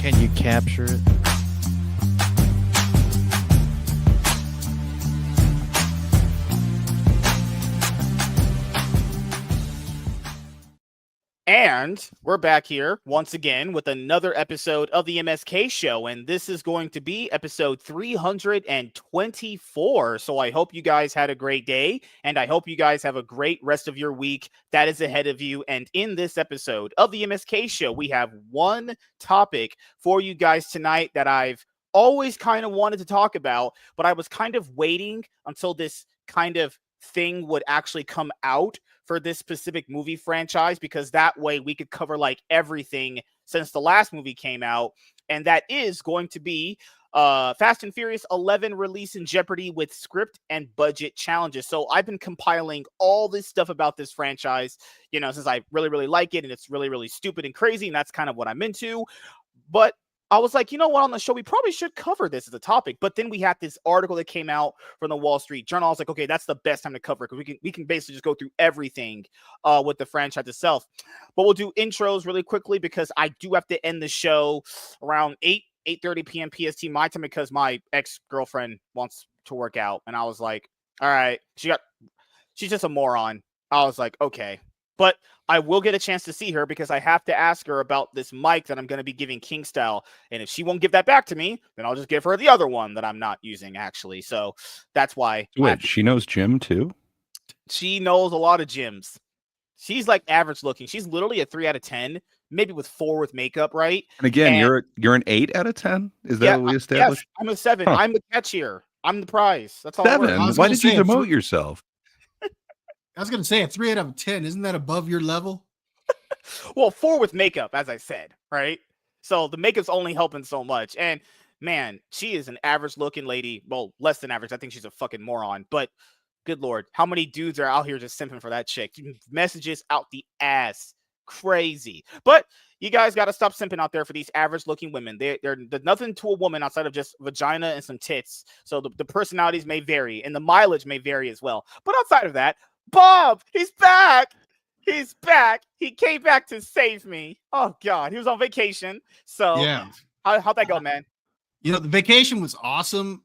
Can you capture it? And we're back here once again with another episode of the MSK show. And this is going to be episode 324. So I hope you guys had a great day. And I hope you guys have a great rest of your week that is ahead of you. And in this episode of the MSK show, we have one topic for you guys tonight that I've always kind of wanted to talk about, but I was kind of waiting until this kind of thing would actually come out for this specific movie franchise, because that way we could cover like everything since the last movie came out. And that is going to be Fast and Furious 11 release in Jeopardy with script and budget challenges. So I've been compiling all this stuff about this franchise, you know, since I really, really like it, and it's really, really stupid and crazy. And that's kind of what I'm into. But I was like, you know what, on the show, we probably should cover this as a topic. But then we had this article that came out from the Wall Street Journal. I was like, okay, that's the best time to cover it, because we can basically just go through everything with the franchise itself. But we'll do intros really quickly, because I do have to end the show around 8:30 p.m. PST my time, because my ex-girlfriend wants to work out. And I was like, all right, she's just a moron. I was like, okay. But I will get a chance to see her, because I have to ask her about this mic that I'm going to be giving King Style. And if she won't give that back to me, then I'll just give her the other one that I'm not using, actually. So that's why. Wait, she knows Jim too? She knows a lot of gyms. She's like average looking. She's literally a 3 out of 10, maybe with 4 with makeup, right? And again, you're an 8 out of 10? Is that what we established? Yes, I'm a 7. Huh. I'm the catch here. I'm the prize. That's all. 7? Why did you demote yourself? I was going to say a 3 out of 10. Isn't that above your level? Well, 4 with makeup, as I said, right? So the makeup's only helping so much. And man, she is an average looking lady. Well, less than average. I think she's a fucking moron. But good Lord, how many dudes are out here just simping for that chick? Messages out the ass. Crazy. But you guys got to stop simping out there for these average looking women. They're nothing to a woman outside of just vagina and some tits. So the personalities may vary, and the mileage may vary as well. But outside of that, Bob, he's back. He's back. He came back to save me. Oh God, he was on vacation. So yeah, how'd that go, man? You know, the vacation was awesome.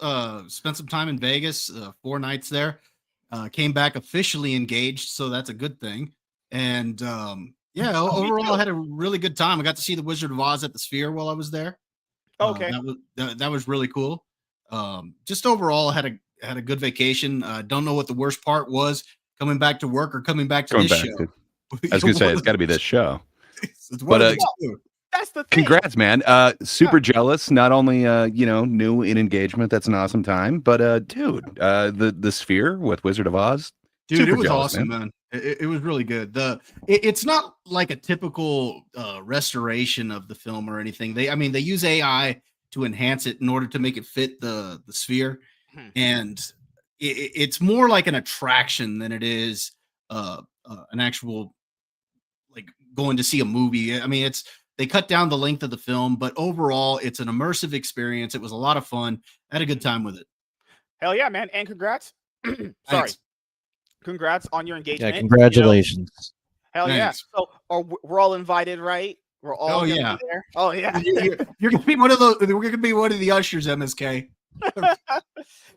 Spent some time in Vegas, 4 nights there. Came back officially engaged, so that's a good thing. And overall, I had a really good time. I got to see the Wizard of Oz at the Sphere while I was there. Okay, that was really cool. Just overall, had a good vacation. Don't know what the worst part was. Coming back to work or coming back to this show? I was going to say, it's got to be this show. But that's the thing. Congrats, man. Super jealous. Not only, new in engagement. That's an awesome time. But, dude, the Sphere with Wizard of Oz. Dude, it was jealous, awesome, man. It was really good. It's not like a typical restoration of the film or anything. They use AI to enhance it in order to make it fit the Sphere. And it's more like an attraction than it is an actual like going to see a movie. I mean, they cut down the length of the film, but overall it's an immersive experience. It was a lot of fun. I had a good time with it. Hell yeah, man. And congrats. Sorry. Congrats on your engagement. Yeah, congratulations. Hell Thanks. Yeah. So we're all invited, right? We're all be there. Oh yeah. You're gonna be one of those. We're gonna be one of the ushers, MSK.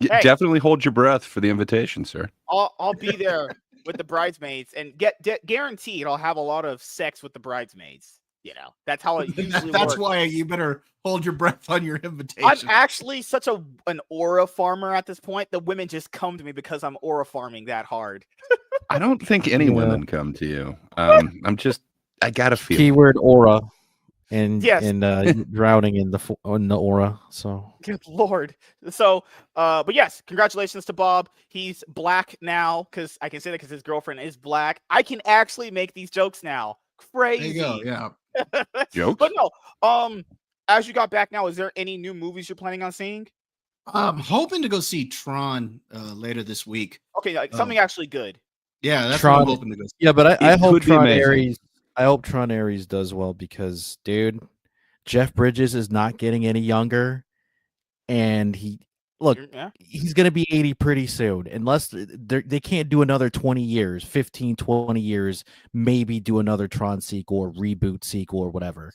Hey, definitely hold your breath for the invitation, sir. I'll be there with the bridesmaids, and guaranteed I'll have a lot of sex with the bridesmaids. You know, that's how it usually works. That's why you better hold your breath on your invitation. I'm actually such an aura farmer at this point. The women just come to me because I'm aura farming that hard. I don't think any women come to you. I got a feel. Keyword aura. And yes. Drowning in the aura. So good Lord. So but yes, congratulations to Bob. He's black now, because I can say that because his girlfriend is black. I can actually make these jokes now. Crazy. There you go, yeah. Jokes? But no, as you got back now, is there any new movies you're planning on seeing? I'm hoping to go see Tron later this week. Okay, like something actually good. Yeah, that's Tron, what I'm hoping to go see. Yeah, but I hope Tron Ares. I hope Tron Ares does well, because, dude, Jeff Bridges is not getting any younger, and he's going to be 80 pretty soon, unless they can't do another 20 years, 15, 20 years, maybe do another Tron sequel or reboot sequel or whatever.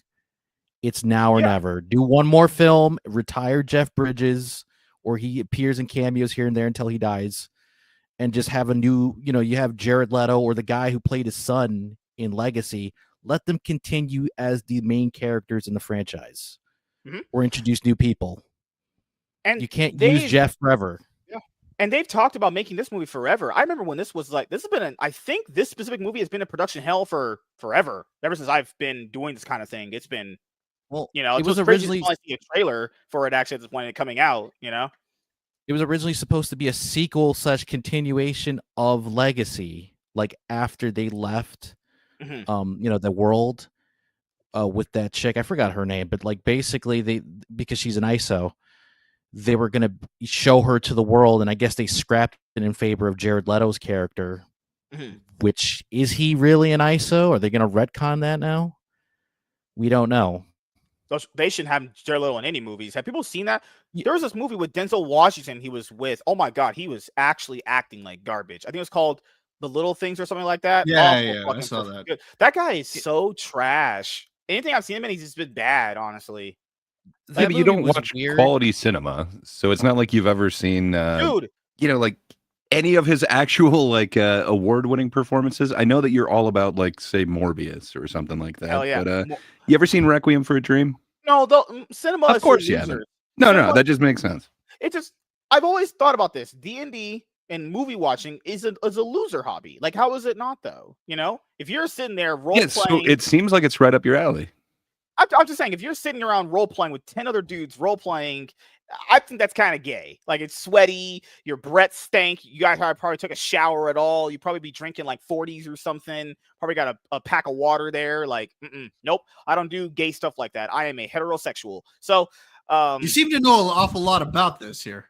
It's now or never. Do one more film, retire Jeff Bridges, or he appears in cameos here and there until he dies, and just have a new, you have Jared Leto or the guy who played his son in Legacy. Let them continue as the main characters in the franchise, or introduce new people. And you can't use Jeff forever. Yeah. And they've talked about making this movie forever. I remember when this was like, this has been I think this specific movie has been in production hell for forever. Ever since I've been doing this kind of thing. It's been, it was originally a trailer for it actually at this point coming out, It was originally supposed to be a sequel / continuation of Legacy, like after they left, the world with that chick. I forgot her name, but like basically because she's an ISO, they were going to show her to the world, and I guess they scrapped it in favor of Jared Leto's character, which is he really an ISO? Are they going to retcon that now? We don't know. They shouldn't have Jared Leto in any movies. Have people seen that? There was this movie with Denzel Washington he was with. Oh my God, he was actually acting like garbage. I think it was called The Little Things or something like that. Yeah, I saw that. Good. That guy is so trash. Anything I've seen him in, he's just been bad, honestly. Yeah, but you don't watch quality cinema, so it's not like you've ever seen, dude. Like any of his actual award-winning performances. I know that you're all about like say Morbius or something like that. Hell yeah. But you ever seen Requiem for a Dream? No, the cinema. Of course you haven't. No, that just makes sense. I've always thought about this. D&D and movie watching is a loser hobby. Like, how is it not though? If you're sitting there role playing, so it seems like it's right up your alley. I'm just saying, if you're sitting around role playing with 10 other dudes role playing, I think that's kind of gay. Like, it's sweaty, your breath stank. You guys probably took a shower at all. You probably be drinking like 40s or something. Probably got a pack of water there. Like, nope, I don't do gay stuff like that. I am a heterosexual. So, you seem to know an awful lot about this here.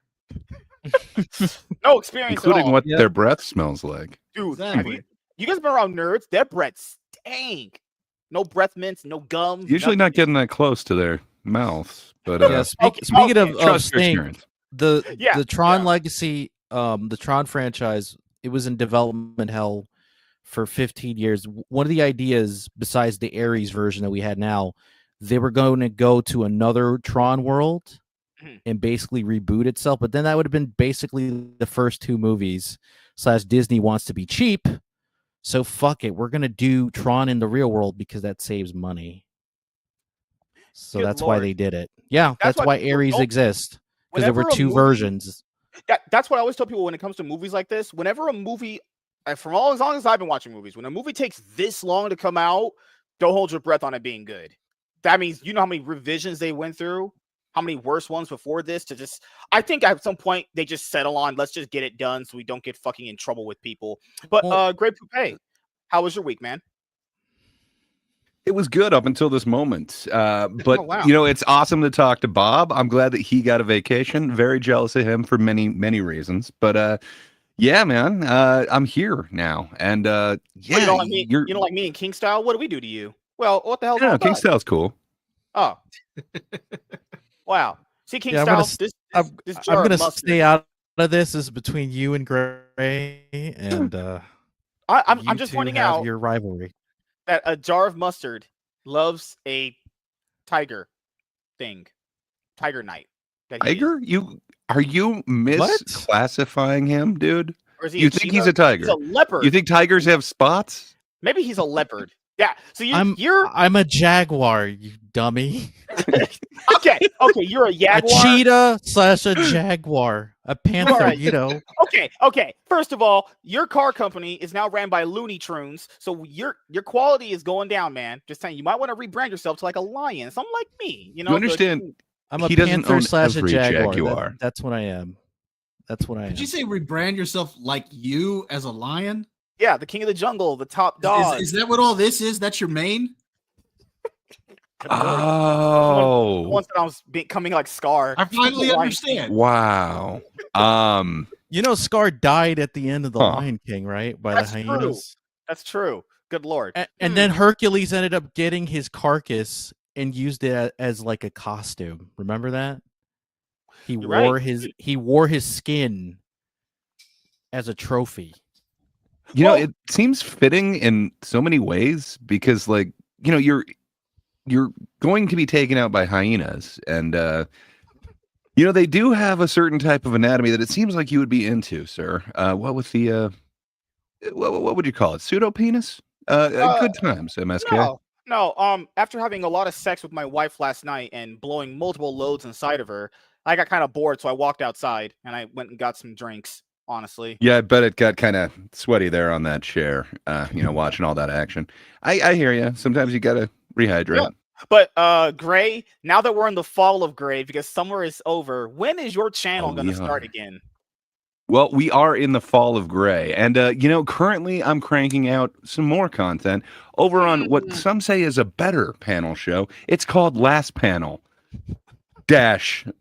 No experience, including what their breath smells like. Dude, exactly. You guys been around nerds? Their breath stank. No breath mints, no gums. Usually not getting that close to their mouths, but speaking of stink, the Tron Legacy, the Tron franchise, it was in development hell for 15 years. One of the ideas, besides the Ares version that we had now, they were going to go to another Tron world and basically reboot itself. But then that would have been basically the first two movies. / Disney wants to be cheap. So fuck it. We're going to do Tron in the real world because that saves money. So that's why they did it. Yeah, that's why Ares exists. Because there were two versions. That's what I always tell people when it comes to movies like this. Whenever a movie, as long as I've been watching movies, when a movie takes this long to come out, don't hold your breath on it being good. That means how many revisions they went through, how many worse ones before this I think at some point they just settle on, let's just get it done so we don't get fucking in trouble with people. But Great Poupée, how was your week, man? It was good up until this moment. But, it's awesome to talk to Bob. I'm glad that he got a vacation. Very jealous of him for many, many reasons. But, yeah, man, I'm here now. And, you don't like me in King Style? What do we do to you? Well, what the hell? Yeah, King Style's cool. Oh. Wow. See, King Style, I'm going to stay out of this. This is between you and Gray. And I'm just pointing out your rivalry. That a jar of mustard loves a tiger thing. Tiger Knight. Tiger? Are you misclassifying him, dude? Or is he you think he's a tiger? He's a leopard. You think tigers have spots? Maybe he's a leopard. Yeah. So I'm a jaguar, you dummy. Okay, you're a jaguar. A cheetah / a jaguar. A panther, Okay. First of all, your car company is now ran by Looney Tunes, so your quality is going down, man. Just saying, you might want to rebrand yourself to like a lion, something like me. You understand? I'm a panther / a jaguar. That's what I am. Did you say rebrand yourself like you as a lion? Yeah, the king of the jungle, the top dog. Is that what all this is? That's your main? Oh. Once I was becoming like Scar. I finally understand. Wow. Scar died at the end of the Lion King, right? By the hyenas. That's true. Good Lord. And then Hercules ended up getting his carcass and used it as like a costume. Remember that? He wore his skin as a trophy. It seems fitting in so many ways because, like, you're you're going to be taken out by hyenas, and they do have a certain type of anatomy that it seems like you would be into, sir. What with the what would you call it? Pseudo penis? Good times, MSK. No. After having a lot of sex with my wife last night and blowing multiple loads inside of her, I got kind of bored, so I walked outside and I went and got some drinks. Honestly, yeah, I bet it got kind of sweaty there on that chair. Watching all that action. I hear you. Sometimes you gotta rehydrate. Yeah. But Gray, now that we're in the fall of Gray, because summer is over, when is your channel going to start again? Well, we are in the fall of Gray, and currently I'm cranking out some more content over on what some say is a better panel show. It's called Last Panel -X1Y.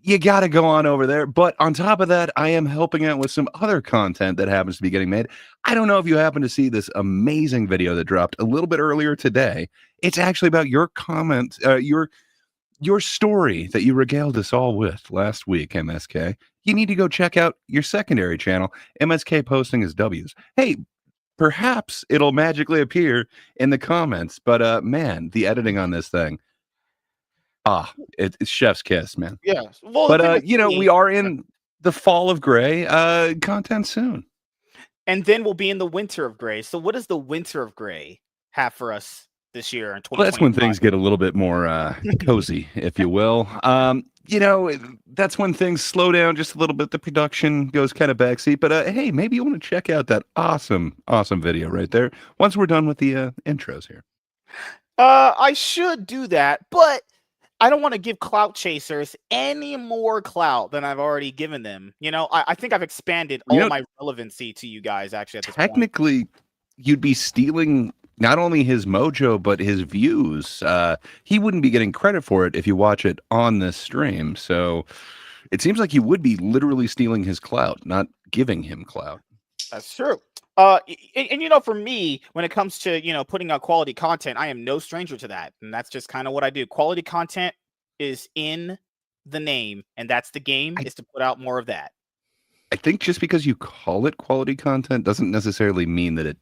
You got to go on over there. But on top of that, I am helping out with some other content that happens to be getting made. I don't know if you happen to see this amazing video that dropped a little bit earlier today. It's actually about your comment, your story that you regaled us all with last week, MSK. You need to go check out your secondary channel, MSK Posting His W's. Hey, perhaps it'll magically appear in the comments. But man, the editing on this thing. It's chef's kiss, man. Yeah. Well, but we are in the fall of Gray content soon. And then we'll be in the winter of Gray. So what does the winter of Gray have for us this year in 2025? Well, that's when things get a little bit more cozy, if you will. That's when things slow down just a little bit. The production goes kind of backseat. But hey, maybe you want to check out that awesome video right there once we're done with the intros here. I should do that, but I don't want to give clout chasers any more clout than I've already given them. I think I've expanded all my relevancy to you guys, actually, at this point. Technically, you'd be stealing not only his mojo, but his views. He wouldn't be getting credit for it if you watch it on this stream. So it seems like you would be literally stealing his clout, not giving him clout. That's true. For me, when it comes to, putting out quality content, I am no stranger to that. And that's just kind of what I do. Quality content is in the name, and that's the game, is to put out more of that. I think just because you call it quality content doesn't necessarily mean that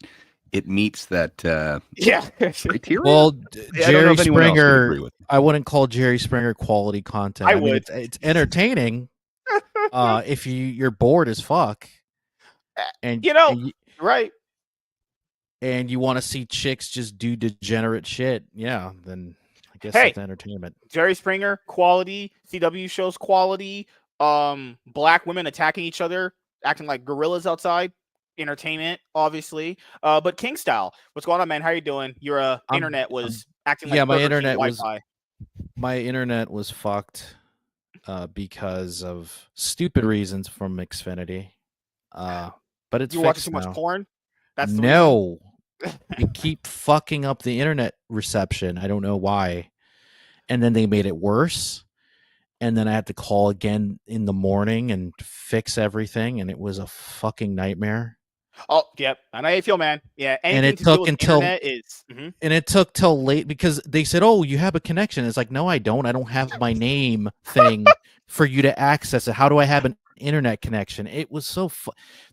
it meets that criteria. Well, Jerry Springer, I wouldn't call Jerry Springer quality content. I would. Mean, it's entertaining if you're bored as fuck. And right. And you want to see chicks just do degenerate shit, then I guess it's entertainment. Jerry Springer, quality. CW shows quality. Black women attacking each other, acting like gorillas outside. Entertainment, obviously. But King Style, what's going on, man? How you doing? Your internet was acting like my internet was fucked because of stupid reasons from Xfinity. But it's you watching too much porn? That's no. They keep fucking up the internet reception. I don't know why. And then they made it worse. And then I had to call again in the morning and fix everything, and it was a fucking nightmare. Oh, yep. I know how you feel, man. Yeah. And it took till late because they said, "Oh, you have a connection." It's like, no, I don't. I don't have my name thing for you to access it. How do I have an internet connection? It was so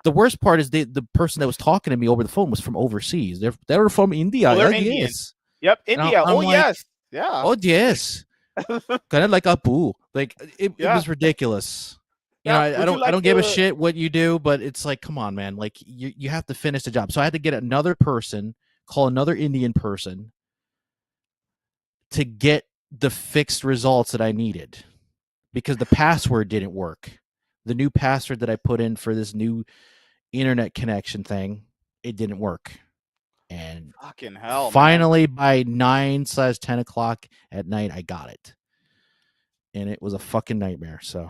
the worst part is the person that was talking to me over the phone was from overseas. They were from India. They're Indian. Yes. Yep, India. I'm like, yes. Yeah. Oh yes. Kind of like Apu. Like it was ridiculous. I don't give a shit what you do, but it's like, come on, man. Like you have to finish the job. So I had to get another person, call another Indian person to get the fixed results that I needed because the password didn't work. The new password that I put in for this new internet connection thing, it didn't work. And fucking hell, finally by 9/10 o'clock at night, I got it. And it was a fucking nightmare. So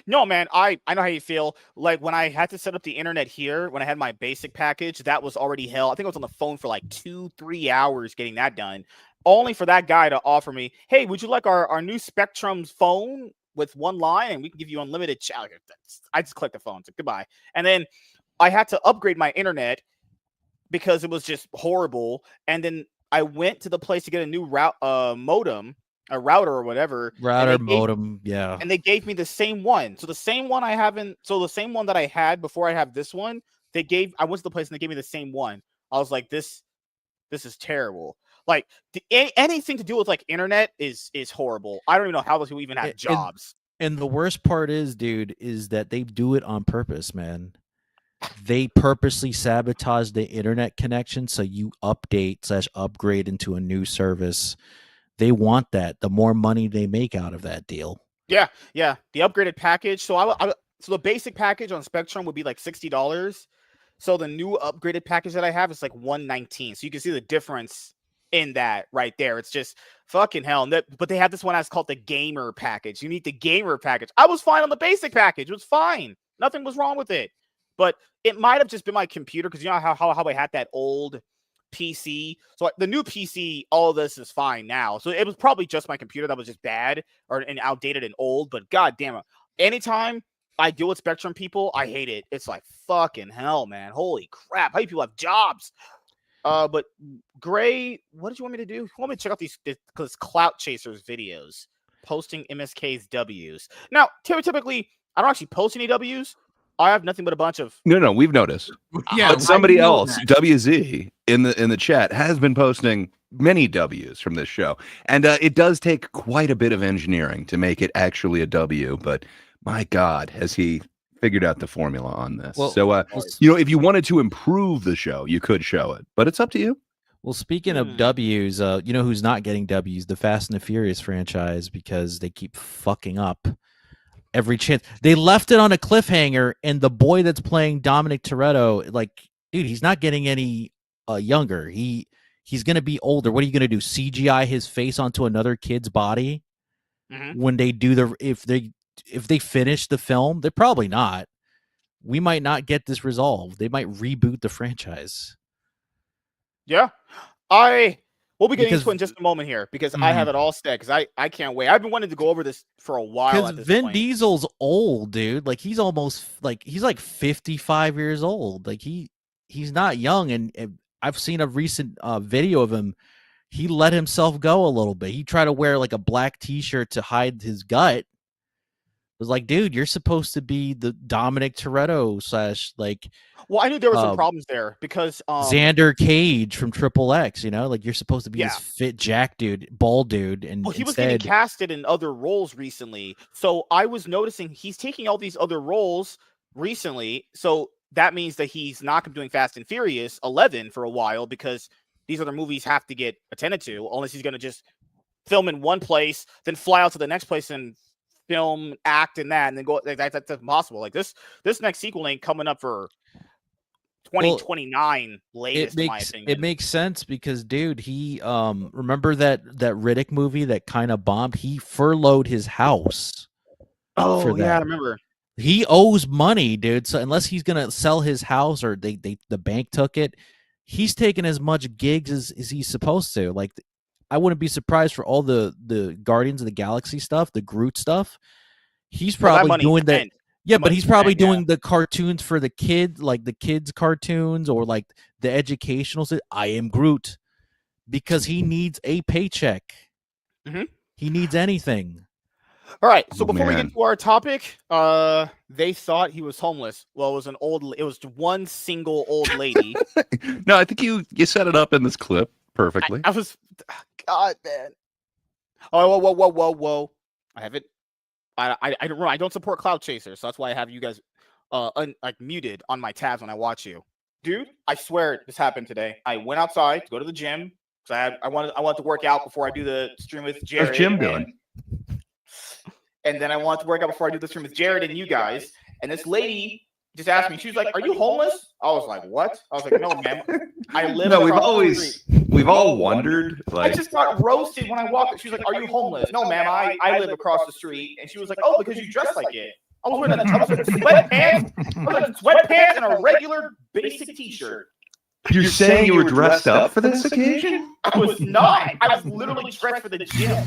no, man, I know how you feel. Like when I had to set up the internet here, when I had my basic package, that was already hell. I think I was on the phone for like 2-3 hours getting that done, only for that guy to offer me, "Hey, would you like our new Spectrum's phone with one line, and we can give you unlimited chat?" I just clicked the phone, so goodbye. And then I had to upgrade my internet because it was just horrible. And then I went to the place to get a new modem. A router or whatever. Modem, yeah. And they gave me the same one. So the same one the same one that I had before I have this one, I went to the place and they gave me the same one. I was like, this This is terrible. Like anything to do with like internet is horrible. I don't even know how those people even have jobs. And the worst part is, dude, is that they do it on purpose, man. They purposely sabotage the internet connection so you update/upgrade into a new service. They want that. The more money they make out of that deal. Yeah. The upgraded package. So so the basic package on Spectrum would be like $60. So the new upgraded package that I have is like $119. So you can see the difference in that right there. It's just fucking hell. But they have this one that's called the gamer package. You need the gamer package. I was fine on the basic package. It was fine. Nothing was wrong with it. But it might have just been my computer, because you know how I had that old PC. So the new PC, all of this is fine now. So it was probably just my computer that was just bad and outdated and old. But god damn it, anytime I deal with Spectrum people, I hate it. It's like fucking hell, man. Holy crap. How many people have jobs? But Gray, what did you want me to do? You want me to check out these Clout Chasers videos, posting MSK's W's. Now, typically, I don't actually post any W's. I have nothing but a bunch of. No, we've noticed. Yeah, but somebody else, WZ, in the chat, has been posting many W's from this show, and it does take quite a bit of engineering to make it actually a W. But my God, has he figured out the formula on this? Well, so, if you wanted to improve the show, you could show it, but it's up to you. Well, speaking of W's, who's not getting W's? The Fast and the Furious franchise, because they keep fucking up every chance. They left it on a cliffhanger, and the boy that's playing Dominic Toretto, like, dude, he's not getting any younger. He's going to be older. What are you going to do? CGI his face onto another kid's body when they do if they finish the film? They're probably not. We might not get this resolved. They might reboot the franchise. Yeah, we'll be getting into it in just a moment here, because I have it all set, because I can't wait. I've been wanting to go over this for a while. Because Vin Diesel's old, dude. Like, he's almost he's like 55 years old. Like, he's not young. And I've seen a recent video of him. He let himself go a little bit. He tried to wear like a black T-shirt to hide his gut. It was like, dude, you're supposed to be the Dominic Toretto / Well, I knew there were some problems there, because Xander Cage from Triple X, like you're supposed to be this fit jack dude, bald dude, and he was getting casted in other roles recently. So I was noticing he's taking all these other roles recently. So that means that he's not doing Fast and Furious 11 for a while, because these other movies have to get attended to, unless he's going to just film in one place, then fly out to the next place and film, act in that, and then go. That's impossible. Like this next sequel ain't coming up for 2029 latest, in my opinion. It makes sense, because, dude, he remember that Riddick movie that kind of bombed? He furloughed his house. Oh yeah, I remember. He owes money, dude. So unless he's gonna sell his house, or the bank took it, he's taking as much gigs as he's supposed to. Like, I wouldn't be surprised for all the Guardians of the Galaxy stuff, the Groot stuff. He's probably doing that. Yeah, but he's probably doing the cartoons for the kids, like the kids' cartoons, or like the educational. I am Groot, because he needs a paycheck. He needs anything. All right. So before we get to our topic, they thought he was homeless. Well, it was one single old lady. No, I think you set it up in this clip perfectly. I was, God, man. Oh, whoa. I haven't. I don't support Cloud Chasers, so that's why I have you guys muted on my tabs when I watch you. Dude, I swear this happened today. I went outside to go to the gym, because I wanted to work out before I do the stream with Jared. How's Jim doing? And then I wanted to work out before I do the stream with Jared and you guys. And this lady just asked me, she was like, "Are you homeless?" I was like, "What?" I was like, "No, ma'am. I live." No, we've all wondered. I just got roasted when I walked. She was like, "Are you homeless?" "No, ma'am. I live across the street." And she was like, "Oh, because you dress like it." I was wearing sweatpants and a regular basic T-shirt. You're saying you were dressed up for this occasion? I was not. I was literally dressed for the gym.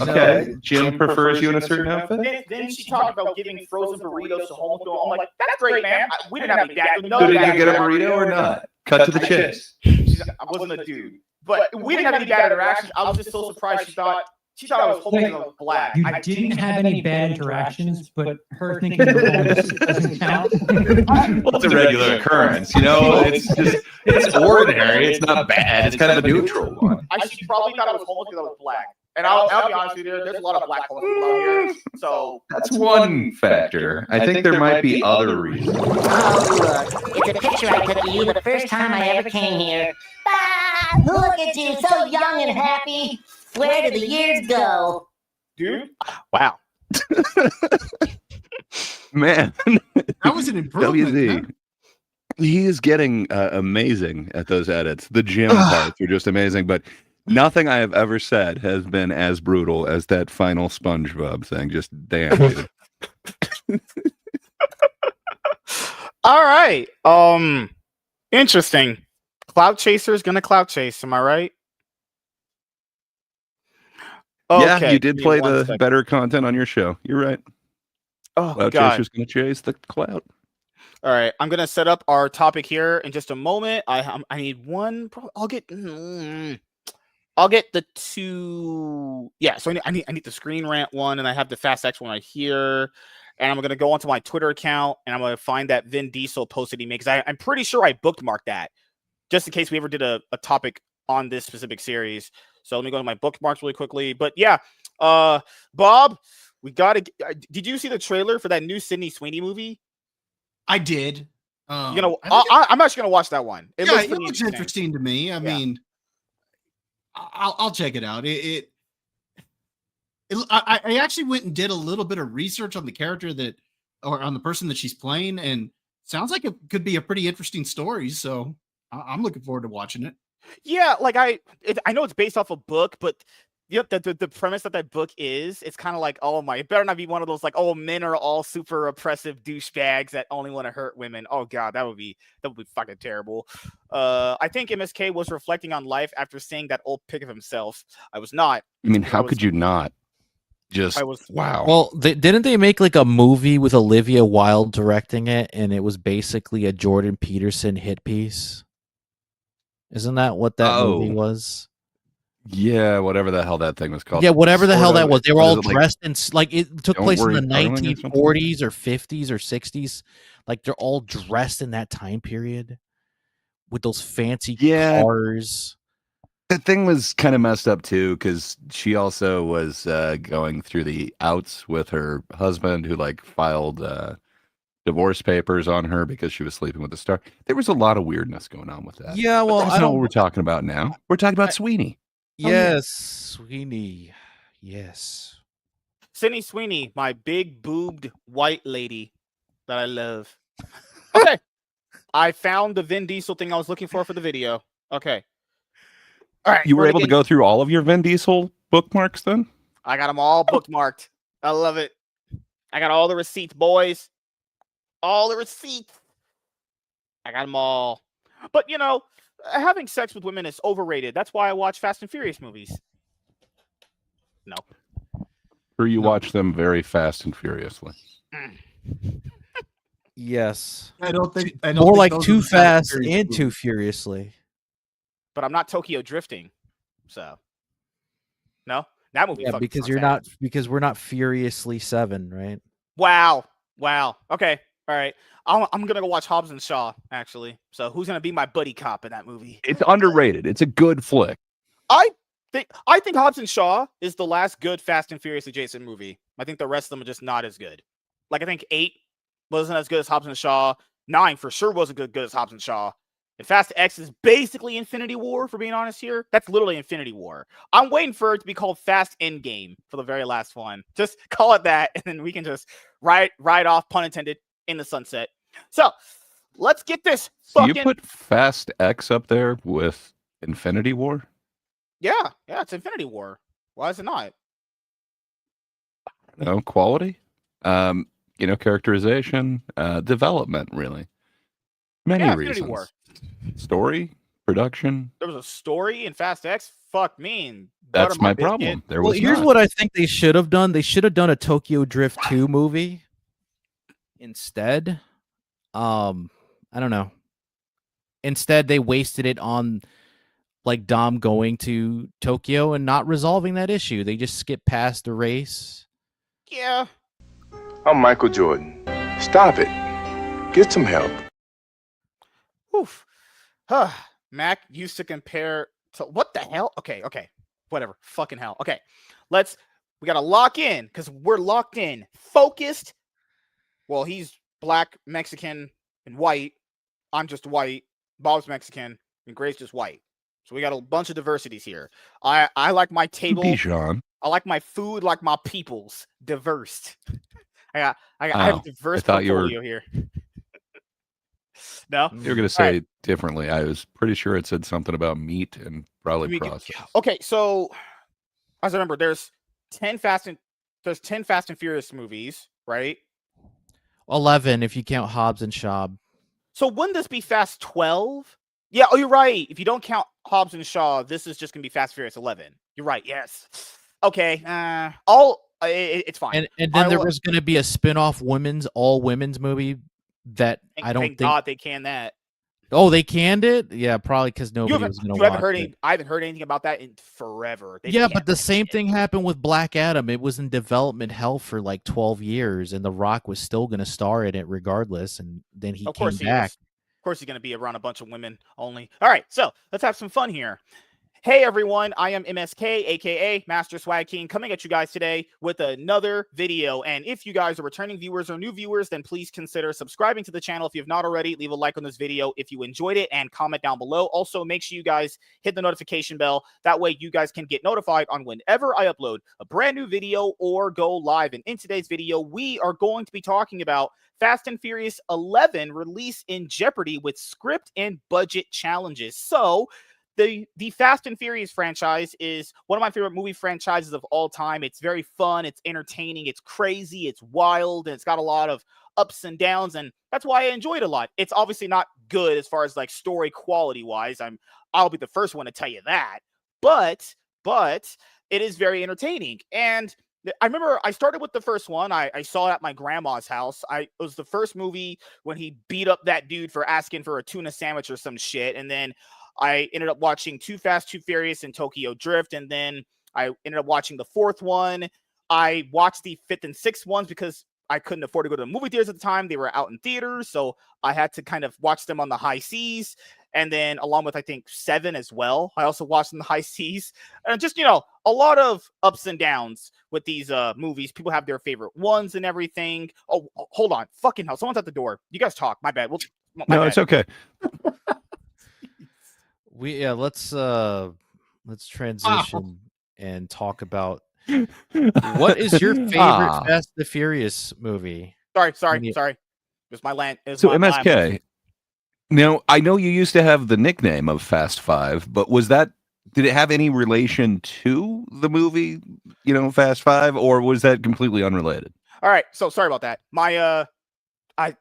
Okay, Jim prefers you in a certain outfit? Then she talked about giving frozen burritos to homeless people. I'm like, that's great, man. We didn't have any dad. So did you get a burrito or not? Cut to the chase. I wasn't a dude. But we didn't have any bad interactions. I was just so surprised she thought She thought I was homeless because I was black. You didn't have any bad interactions, but her thinking you're homeless doesn't count. Well, it's a regular occurrence, you know. It's ordinary. It's not bad. It's kind of a neutral one. She probably thought I was homeless because I was black. And I'll be honest with you, there's a lot of black homeless people out here. So that's one factor. I think there might be other reasons. Oh, look. It's a picture I took of you the first time I ever came here. Ah, look at you, so young and happy. Where did the years go? Dude. Wow. Man. That was an improvement. WZ. He is getting amazing at those edits. The gym parts are just amazing, but nothing I have ever said has been as brutal as that final SpongeBob thing. Just damn, dude. All right. Interesting. Cloud Chaser is gonna cloud chase. Am I right? Okay, yeah, you did play the better content on your show. You're right. Oh, Cloud God. Chaser's gonna chase the cloud. All right, I'm gonna set up our topic here in just a moment. I need one. I'll get the two. Yeah, so I need the Screen Rant one, and I have the Fast X one right here. And I'm gonna go onto my Twitter account, and I'm gonna find that Vin Diesel post that he made, because I'm pretty sure I bookmarked that, just in case we ever did a topic on this specific series. So let me go to my bookmarks really quickly. But yeah, Bob, we gotta. Did you see the trailer for that new Sydney Sweeney movie? I did. I'm actually gonna watch that one. It looks interesting to me. I mean, I'll check it out. I actually went and did a little bit of research on the character or on the person that she's playing, and sounds like it could be a pretty interesting story. So I'm looking forward to watching it. Yeah, like I know it's based off a book, but the premise of that book it's kind of like, oh my, it better not be one of those like, oh, men are all super oppressive douchebags that only want to hurt women. Oh God, that would be fucking terrible. I think MSK was reflecting on life after seeing that old pic of himself. I was not. I mean, how could you not? Wow. Well, didn't they make like a movie with Olivia Wilde directing it, and it was basically a Jordan Peterson hit piece? Isn't that what that movie was? Yeah, whatever the hell that thing was called. Yeah, whatever the hell that was. They were all dressed in like it took place in the 1940s or 50s or 60s. Like they're all dressed in that time period with those fancy cars. That thing was kind of messed up too, because she also was going through the outs with her husband, who like filed divorce papers on her because she was sleeping with a star. There was a lot of weirdness going on with that. Yeah, well, I don't know what we're talking about now. We're talking about Sweeney. Yes, Sweeney. Yes. Sydney Sweeney, my big boobed white lady that I love. Okay. I found the Vin Diesel thing I was looking for the video. Okay. All right. You were able to go through all of your Vin Diesel bookmarks then? I got them all bookmarked. I love it. I got all the receipts, boys. All the receipts. I got them all. But, having sex with women is overrated. That's why I watch Fast and Furious movies. No. Or you watch them very fast and furiously. Yes. I don't think more like Too Fast and Too Furiously. But I'm not Tokyo drifting. So. No? That movie because we're not Furiously 7, right? Wow. Okay. All right. I'm going to go watch Hobbs and Shaw, actually. So who's going to be my buddy cop in that movie? It's underrated. It's a good flick. I think Hobbs and Shaw is the last good Fast and Furious adjacent movie. I think the rest of them are just not as good. Like, I think 8 wasn't as good as Hobbs and Shaw. 9 for sure wasn't good as Hobbs and Shaw. And Fast X is basically Infinity War, for being honest here. That's literally Infinity War. I'm waiting for it to be called Fast Endgame for the very last one. Just call it that, and then we can just ride off, pun intended, in the sunset. So, let's get this fucking... You put Fast X up there with Infinity War? Yeah, it's Infinity War. Why is it not? No, quality, characterization, development, really. Many reasons. War. Story, production. There was a story in Fast X? Fuck me. That's my problem. Here's what I think they should have done. They should have done a Tokyo Drift 2 movie instead. I don't know. Instead, they wasted it on like Dom going to Tokyo and not resolving that issue. They just skip past the race. Yeah. I'm Michael Jordan. Stop it. Get some help. Oof. Mac used to compare to what the hell? Okay. Whatever. Fucking hell. Okay. We gotta lock in because we're locked in. Focused. Well, he's black, Mexican, and white. I'm just white. Bob's Mexican, and Gray's just white. So we got a bunch of diversities here. I like my table. Bijan. I like my food like my people's diverse. I have a diverse portfolio here. No? You were going to say differently. I was pretty sure it said something about meat and probably processed. Okay, so as I remember, there's 10 Fast and Furious movies, right? 11 if you count Hobbs and Shaw. So wouldn't this be Fast 12? Yeah, you're right. If you don't count Hobbs and Shaw, this is just going to be Fast and Furious 11. You're right, yes. Okay, it's fine. And then there was going to be a spin-off all women's movie that I don't think... Thank God they canned that. Oh, they canned it? Yeah, probably because nobody was going to watch it. I haven't heard anything about that in forever. But the same thing happened with Black Adam. It was in development hell for like 12 years, and The Rock was still going to star in it regardless, and then he came back. Of course he's going to be around a bunch of women only. All right, so let's have some fun here. Hey everyone, I am MSK, aka Master Swag King, coming at you guys today with another video. And if you guys are returning viewers or new viewers, then please consider subscribing to the channel if you have not already. Leave a like on this video if you enjoyed it and comment down below. Also, make sure you guys hit the notification bell. That way you guys can get notified on whenever I upload a brand new video or go live. And in today's video, we are going to be talking about Fast and Furious 11 release in Jeopardy with script and budget challenges. So the Fast and Furious franchise is one of my favorite movie franchises of all time. It's very fun, it's entertaining, it's crazy, it's wild, and it's got a lot of ups and downs, and that's why I enjoy it a lot. It's obviously not good as far as like story quality wise. I'll be the first one to tell you that, but it is very entertaining. And I remember I started with the first one. I saw it at my grandma's house. It was the first movie when he beat up that dude for asking for a tuna sandwich or some shit, and then I ended up watching Too Fast, Too Furious and Tokyo Drift, and then I ended up watching the fourth one. I watched the fifth and sixth ones because I couldn't afford to go to the movie theaters at the time. They were out in theaters, so I had to kind of watch them on the high seas. And then along with, I think, 7 as well. I also watched them on the high seas. And just, a lot of ups and downs with these movies. People have their favorite ones and everything. Oh, hold on. Fucking hell. Someone's at the door. You guys talk. My bad. It's okay. Let's transition and talk about what is your favorite Fast and Furious movie? Sorry. It was my land. MSK. Now, I know you used to have the nickname of Fast Five, but did it have any relation to the movie, Fast Five, or was that completely unrelated? All right, so sorry about that. My I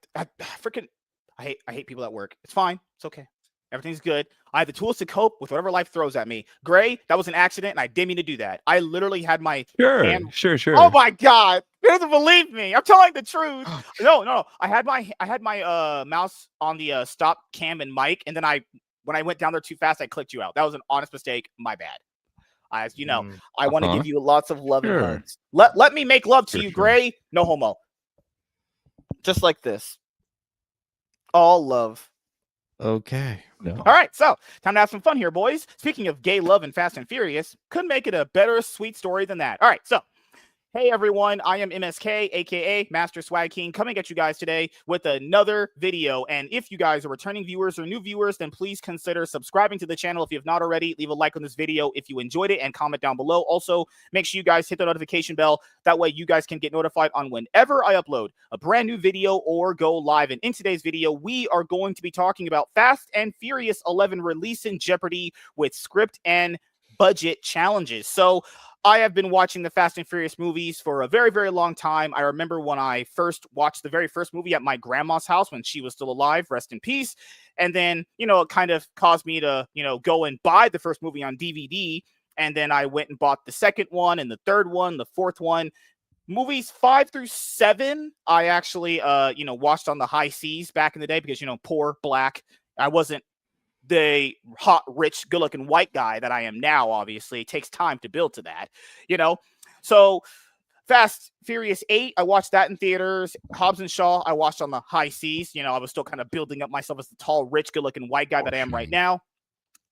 hate people at work. It's fine. It's okay. Everything's good. I have the tools to cope with whatever life throws at me. Gray, that was an accident, and I didn't mean to do that. I literally had my Sure. Oh my God. He doesn't believe me. I'm telling the truth. No. I had my mouse on the stop cam and mic, and then when I went down there too fast, I clicked you out. That was an honest mistake. My bad. As you know, I want to give you lots of love and hugs. Let me make love to you, Gray. No homo. Just like this. All love. Okay. No. All right, so time to have some fun here, boys. Speaking of gay love and Fast and Furious, couldn't make it a better sweet story than that. All right, so hey everyone, I am MSK, aka Master Swag King, coming at you guys today with another video. And if you guys are returning viewers or new viewers, then please consider subscribing to the channel if you have not already. Leave a like on this video if you enjoyed it and comment down below. Also, make sure you guys hit the notification bell. That way you guys can get notified on whenever I upload a brand new video or go live. And in today's video, we are going to be talking about Fast and Furious 11 release in Jeopardy with script and budget challenges. So I have been watching the Fast and Furious movies for a very, very long time. I remember when I first watched the very first movie at my grandma's house when she was still alive, rest in peace. And then, it kind of caused me to, go and buy the first movie on DVD. And then I went and bought the second one and the third one, the fourth one. Movies 5 through 7, I actually, watched on the high seas back in the day because, poor black. I wasn't the hot, rich, good-looking white guy that I am now. Obviously, it takes time to build to that, So Fast Furious 8, I watched that in theaters. Hobbs and Shaw, I watched on the high seas. I was still kind of building up myself as the tall, rich, good-looking white guy that I am right now.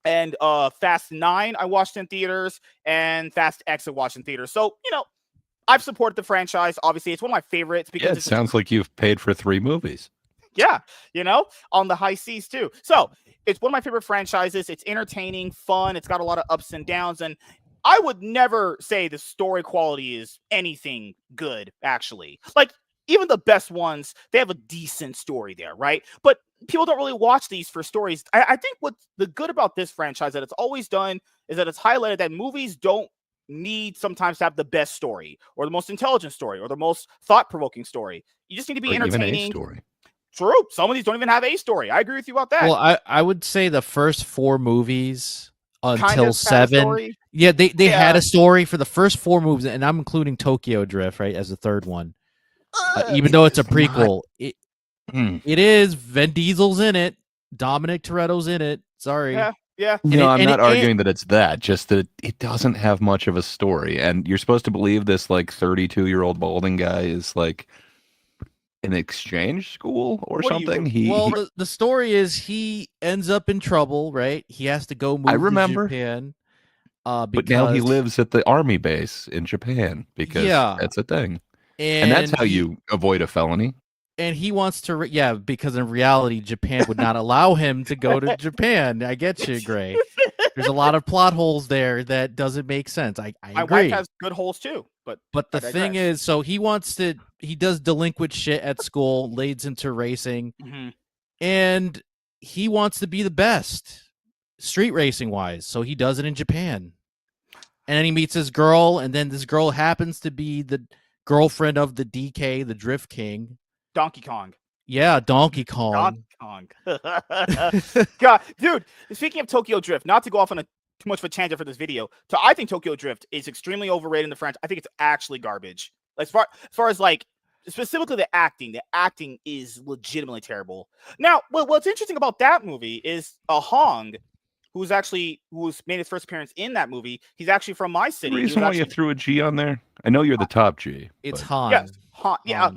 And Fast 9, I watched in theaters, and Fast X, I watched in theaters. So, I've supported the franchise. Obviously, it's one of my favorites because it sounds like you've paid for 3 movies. Yeah, on the high seas too. So it's one of my favorite franchises. It's entertaining, fun. It's got a lot of ups and downs, and I would never say the story quality is anything good, actually. Like, even the best ones, they have a decent story there, right? But people don't really watch these for stories. I think what's the good about this franchise that it's always done is that it's highlighted that movies don't need sometimes to have the best story or the most intelligent story or the most thought-provoking story. You just need to be entertaining. Even a story. True. Some of these don't even have a story. I agree with you about that. Well, I would say the first 4 movies until 7. Yeah, they had a story for the first 4 movies, and I'm including Tokyo Drift, right, as the third one. Even though it's a prequel. It is. Vin Diesel's in it. Dominic Toretto's in it. Sorry. Yeah. I'm not arguing that it's that, just that it doesn't have much of a story. And you're supposed to believe this, 32-year-old balding guy is, an exchange school or something. The story is he ends up in trouble, right? He has to go move to Japan. But now he lives at the army base in Japan because that's a thing. And that's how you avoid a felony. And he wants to, because in reality, Japan would not allow him to go to Japan. I get you, Gray. There's a lot of plot holes there that doesn't make sense. I agree. My wife has good holes too, but the thing is, so he does delinquent shit at school, leads into racing, and he wants to be the best street racing wise. So he does it in Japan, and then he meets this girl, and then this girl happens to be the girlfriend of the DK, the Drift King. Donkey Kong. Yeah, Donkey Kong. God, dude, speaking of Tokyo Drift, not to go off on too much of a tangent for this video, I think Tokyo Drift is extremely overrated in the French. I think it's actually garbage. As far as specifically the acting is legitimately terrible. Now, what's interesting about that movie is Hong, who's made his first appearance in that movie. He's actually from my city. The reason why you threw a G on there? I know you're the top G. It's Han. Yes. Yeah,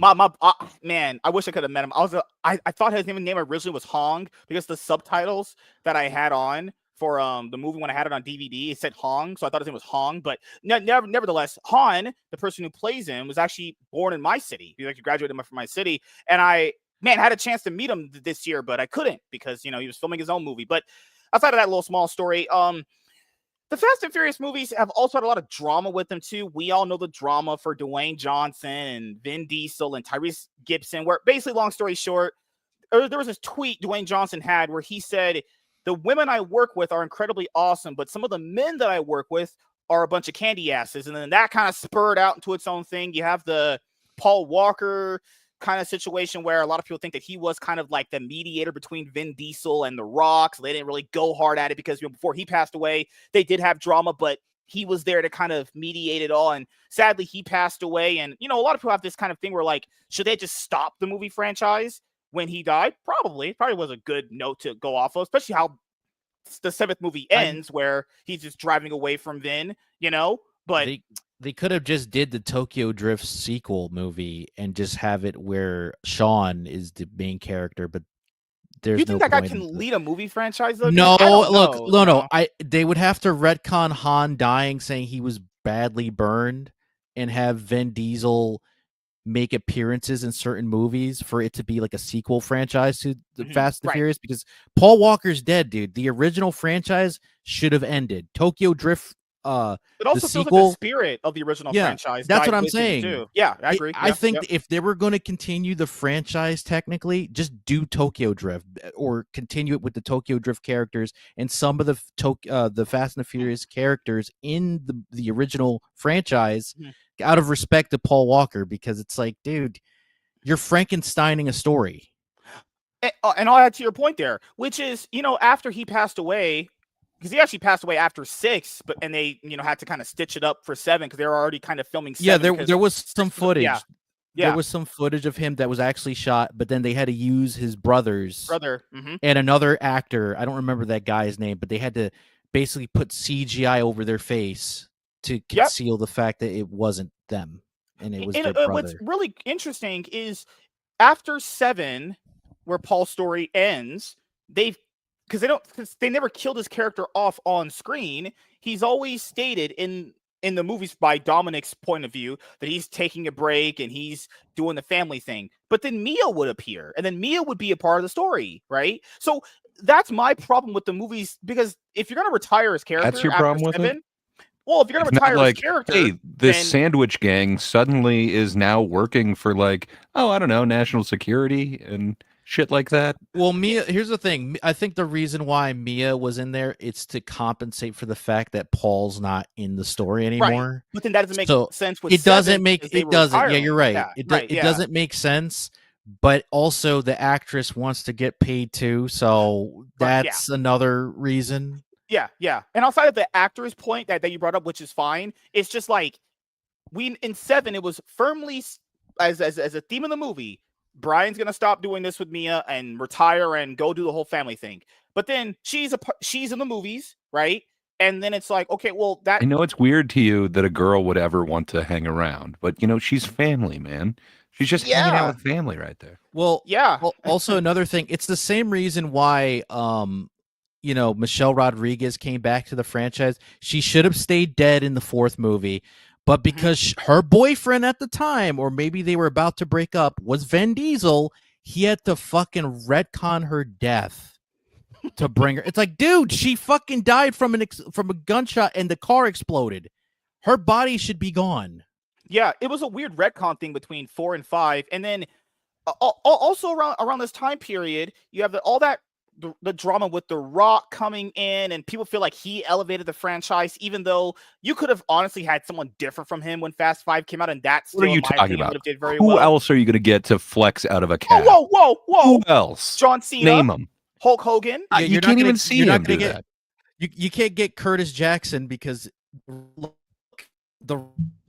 man, I wish I could have met him. I thought his name originally was Hong because the subtitles that I had on for the movie when I had it on DVD, it said Hong, so I thought his name was Hong. But nevertheless, Han, the person who plays him, was actually born in my city. He graduated from my city, and I had a chance to meet him this year, but I couldn't because he was filming his own movie. But outside of that little small story, the Fast and Furious movies have also had a lot of drama with them, too. We all know the drama for Dwayne Johnson and Vin Diesel and Tyrese Gibson, where basically, long story short, there was this tweet Dwayne Johnson had where he said, the women I work with are incredibly awesome, but some of the men that I work with are a bunch of candy asses. And then that kind of spurred out into its own thing. You have the Paul Walker kind of situation where a lot of people think that he was kind of like the mediator between Vin Diesel and The Rock. So they didn't really go hard at it because before he passed away, they did have drama, but he was there to kind of mediate it all. And sadly, he passed away. And, a lot of people have this kind of thing where should they just stop the movie franchise when he died? Probably. It probably was a good note to go off of, especially how the 7th movie ends where he's just driving away from Vin, but they could have just did the Tokyo Drift sequel movie and just have it where Sean is the main character, but there's you think that guy can lead a movie franchise though? No, they would have to retcon Han dying, saying he was badly burned, and have Vin Diesel make appearances in certain movies for it to be like a sequel franchise to the Fast and Furious, because Paul Walker's dead, dude. The original franchise should have ended. Tokyo Drift it also feels like the spirit of the original franchise. That's what I'm saying. Too. Yeah, I agree. I think if they were going to continue the franchise, technically, just do Tokyo Drift or continue it with the Tokyo Drift characters and some of the Fast and the Furious characters in the original franchise, out of respect to Paul Walker, because it's like, dude, you're Frankensteining a story. And I'll add to your point there, which is, after he passed away. Because he actually passed away after 6, and they had to kind of stitch it up for 7 because they were already kind of filming 7. Yeah, there was some footage. there was some footage of him that was actually shot, but then they had to use his brother and another actor. I don't remember that guy's name, but they had to basically put CGI over their face to conceal the fact that it wasn't them and it was their brother. What's really interesting is after 7, where Paul's story ends, because they never killed his character off on screen. He's always stated in the movies by Dominic's point of view that he's taking a break and he's doing the family thing. But then Mia would appear, and then Mia would be a part of the story, right? So that's my problem with the movies, because if you're going to retire his character, that's your problem with it. Well, if you're going to retire his character, hey, this sandwich gang suddenly is now working for I don't know, national security and shit like that. Well, Mia, here's the thing. I think the reason why Mia was in there, it's to compensate for the fact that Paul's not in the story anymore. Right. But then that doesn't make sense with it doesn't make it doesn't. Yeah, you're right. Yeah, it doesn't make sense. But also the actress wants to get paid too, so that's another reason. Yeah. And outside of the actor's point that you brought up, which is fine, it's just like in 7, it was firmly as a theme of the movie. Brian's gonna stop doing this with Mia and retire and go do the whole family thing. But then she's in the movies, right? And then it's like, okay, well, that I know it's weird to you that a girl would ever want to hang around, but she's family, man. She's just hanging out with family right there. Well, yeah. Also, another thing, it's the same reason why Michelle Rodriguez came back to the franchise. She should have stayed dead in the 4th movie. But because her boyfriend at the time, or maybe they were about to break up, was Vin Diesel, he had to fucking retcon her death to bring her. It's like, dude, she fucking died from a gunshot and the car exploded. Her body should be gone. Yeah, it was a weird retcon thing between 4 and 5. And then also around this time period, you have the drama with The Rock coming in, and people feel like he elevated the franchise, even though you could have honestly had someone different from him when Fast 5 came out, and that's what are you talking about? Did very Who well. else are you going to get to flex out of a cat? Whoa! Who else? John Cena. Name them. Hulk Hogan. You can't even see him do that. You can't get Curtis Jackson because The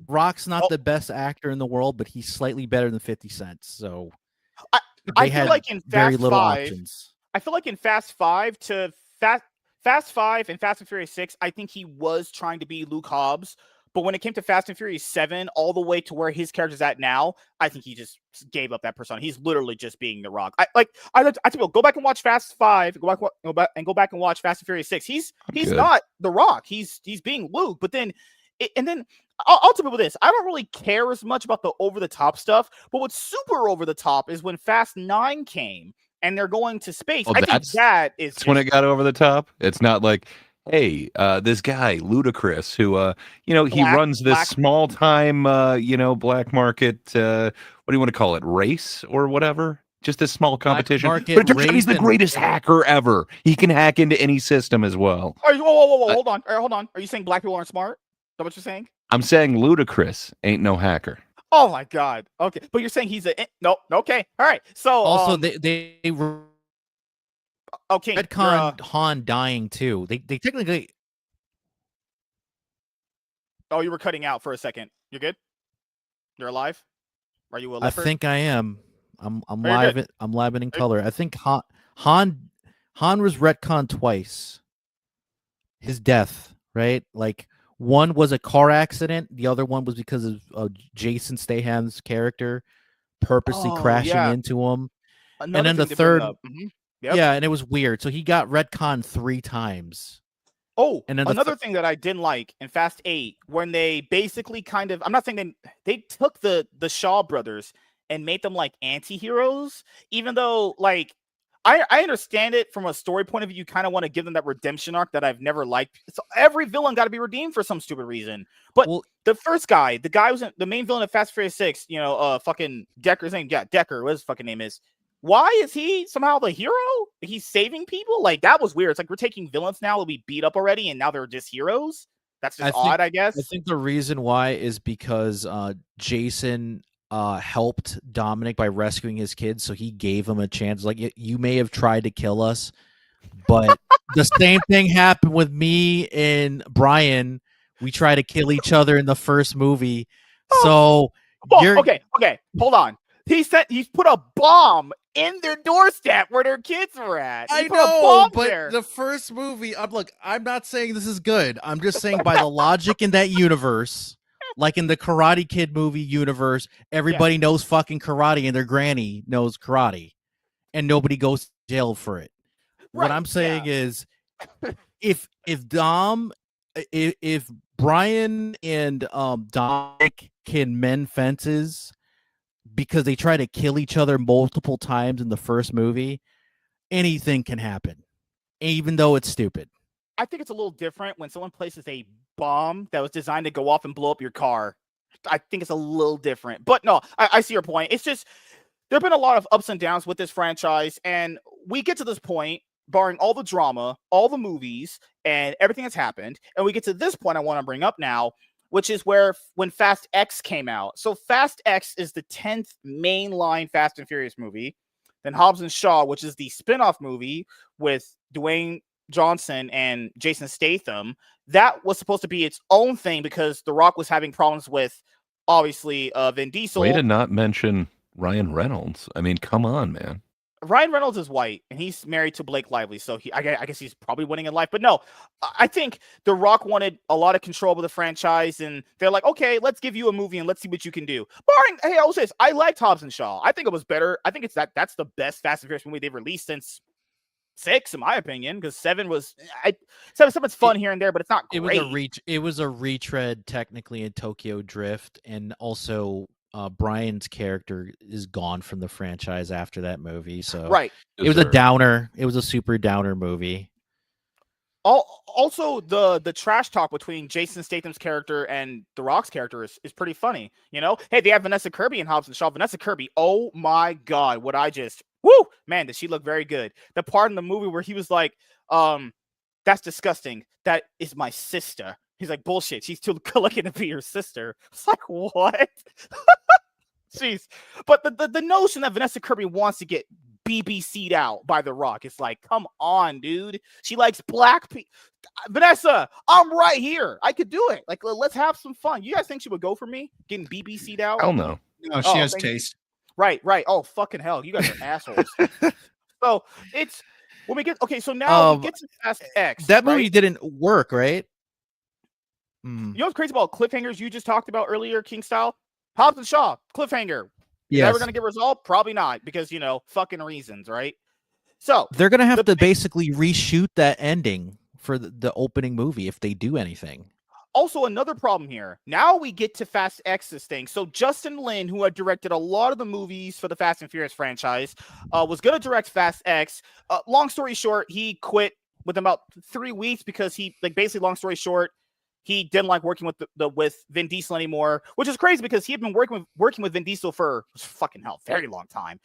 Rock's not the best actor in the world, but he's slightly better than 50 Cent. So I feel like in very Fast little 5, options. I feel like in Fast 5 to Fast 5 and Fast and Furious 6, I think he was trying to be Luke Hobbs. But when it came to Fast and Furious 7, all the way to where his character's at now, I think he just gave up that persona. He's literally just being The Rock. I tell people, go back and watch Fast 5, go back and watch Fast and Furious 6. He's not The Rock. He's being Luke. But then I'll tell people this. I don't really care as much about the over-the-top stuff, but what's super over-the-top is when Fast 9 came and they're going to space. I think that is just when it got over the top. It's not like, hey, this guy, Ludacris, who, he runs this small-time, black market, what do you want to call it, race or whatever? Just this small competition. But it turns out he's the greatest hacker ever. He can hack into any system as well. Whoa, hold on. Are you saying black people aren't smart? Is that what you're saying? I'm saying Ludacris ain't no hacker. Oh my God. Okay, but you're saying he's no. Okay, all right. So also they okay. Redcon Han dying too. They technically. Oh, you were cutting out for a second. You're good. You're alive. Are you a leopard? I think I am. I'm live. I'm live in color. I think Han was retconned twice. His death, right? Like. One was a car accident. The other one was because of Jason Statham's character purposely crashing into him. And then the third, and it was weird. So he got retconned 3 times. Oh, and then another thing that I didn't like in Fast 8, when they basically kind of, I'm not saying they took the Shaw brothers and made them like anti-heroes, even though like, I understand it from a story point of view. You kind of want to give them that redemption arc that I've never liked. So every villain got to be redeemed for some stupid reason. But the first guy, the guy who's the main villain of Fast and Furious 6, fucking Decker's name. Yeah, Decker, what his fucking name is. Why is he somehow the hero? He's saving people? Like, that was weird. It's like we're taking villains now that we beat up already, and now they're just heroes. That's just odd, I guess. I think the reason why is because Jason helped Dominic by rescuing his kids, so he gave him a chance. Like, you may have tried to kill us, but the same thing happened with me and Brian. We tried to kill each other in the first movie, so okay. Hold on. He's put a bomb in their doorstep where their kids were at. I know, but the first movie, I'm not saying this is good. I'm just saying by the logic in that universe, like in the Karate Kid movie universe, everybody knows fucking karate and their granny knows karate and nobody goes to jail for it. Right, what I'm saying is if Brian and Dominic can mend fences because they try to kill each other multiple times in the first movie, anything can happen, even though it's stupid. I think it's a little different when someone places a bomb that was designed to go off and blow up your car. I think it's a little different. But no, I see your point. It's just there have been a lot of ups and downs with this franchise, and we get to this point, barring all the drama, all the movies, and everything that's happened, and we get to this point I want to bring up now, which is when Fast X came out. So Fast X is the 10th mainline Fast and Furious movie. Then Hobbs and Shaw, which is the spin-off movie with Dwayne Johnson and Jason Statham, that was supposed to be its own thing because The Rock was having problems with, obviously, Vin Diesel. Way to not mention Ryan Reynolds. I mean, come on, man. Ryan Reynolds is white, and he's married to Blake Lively, so I guess he's probably winning in life. But no, I think The Rock wanted a lot of control over the franchise, and they're like, okay, let's give you a movie, and let's see what you can do. Hey, I'll say this, I liked Hobbs and Shaw. I think it was better. I think that's the best Fast and Furious movie they've released since 6, in my opinion, because 7 was something's fun here and there, but it's not great. It was a retread technically in Tokyo Drift, and also Brian's character is gone from the franchise after that movie. So right, it was a downer. It was a super downer movie. Also, the trash talk between Jason Statham's character and The Rock's character is pretty funny. You know, hey, they have Vanessa Kirby in Hobbs and Shaw. Vanessa Kirby, oh my God, man, did she look very good. The part in the movie where he was like, that's disgusting. That is my sister. He's like, bullshit. She's too lucky to be your sister. It's like, what? Jeez. But the notion that Vanessa Kirby wants to get BBC'd out by The Rock, it's like, come on, dude. She likes black people. Vanessa, I'm right here. I could do it. Like, let's have some fun. You guys think she would go for me getting BBC'd out? Hell no. No, she has taste. Right. Oh, fucking hell. You guys are assholes. So it's when we get so now we get to Fast X. That movie didn't work, right? You know what's crazy about cliffhangers you just talked about earlier, King Style? Hobbs and Shaw, cliffhanger. Is ever going to get resolved? Probably not, because, fucking reasons, right? So they're going to have to basically reshoot that ending for the opening movie if they do anything. Also, another problem here. Now we get to Fast X's thing. So Justin Lin, who had directed a lot of the movies for the Fast and Furious franchise, was going to direct Fast X. Long story short, he quit within about 3 weeks because long story short, he didn't like working with Vin Diesel anymore, which is crazy because he had been working with Vin Diesel for fucking hell, very long time.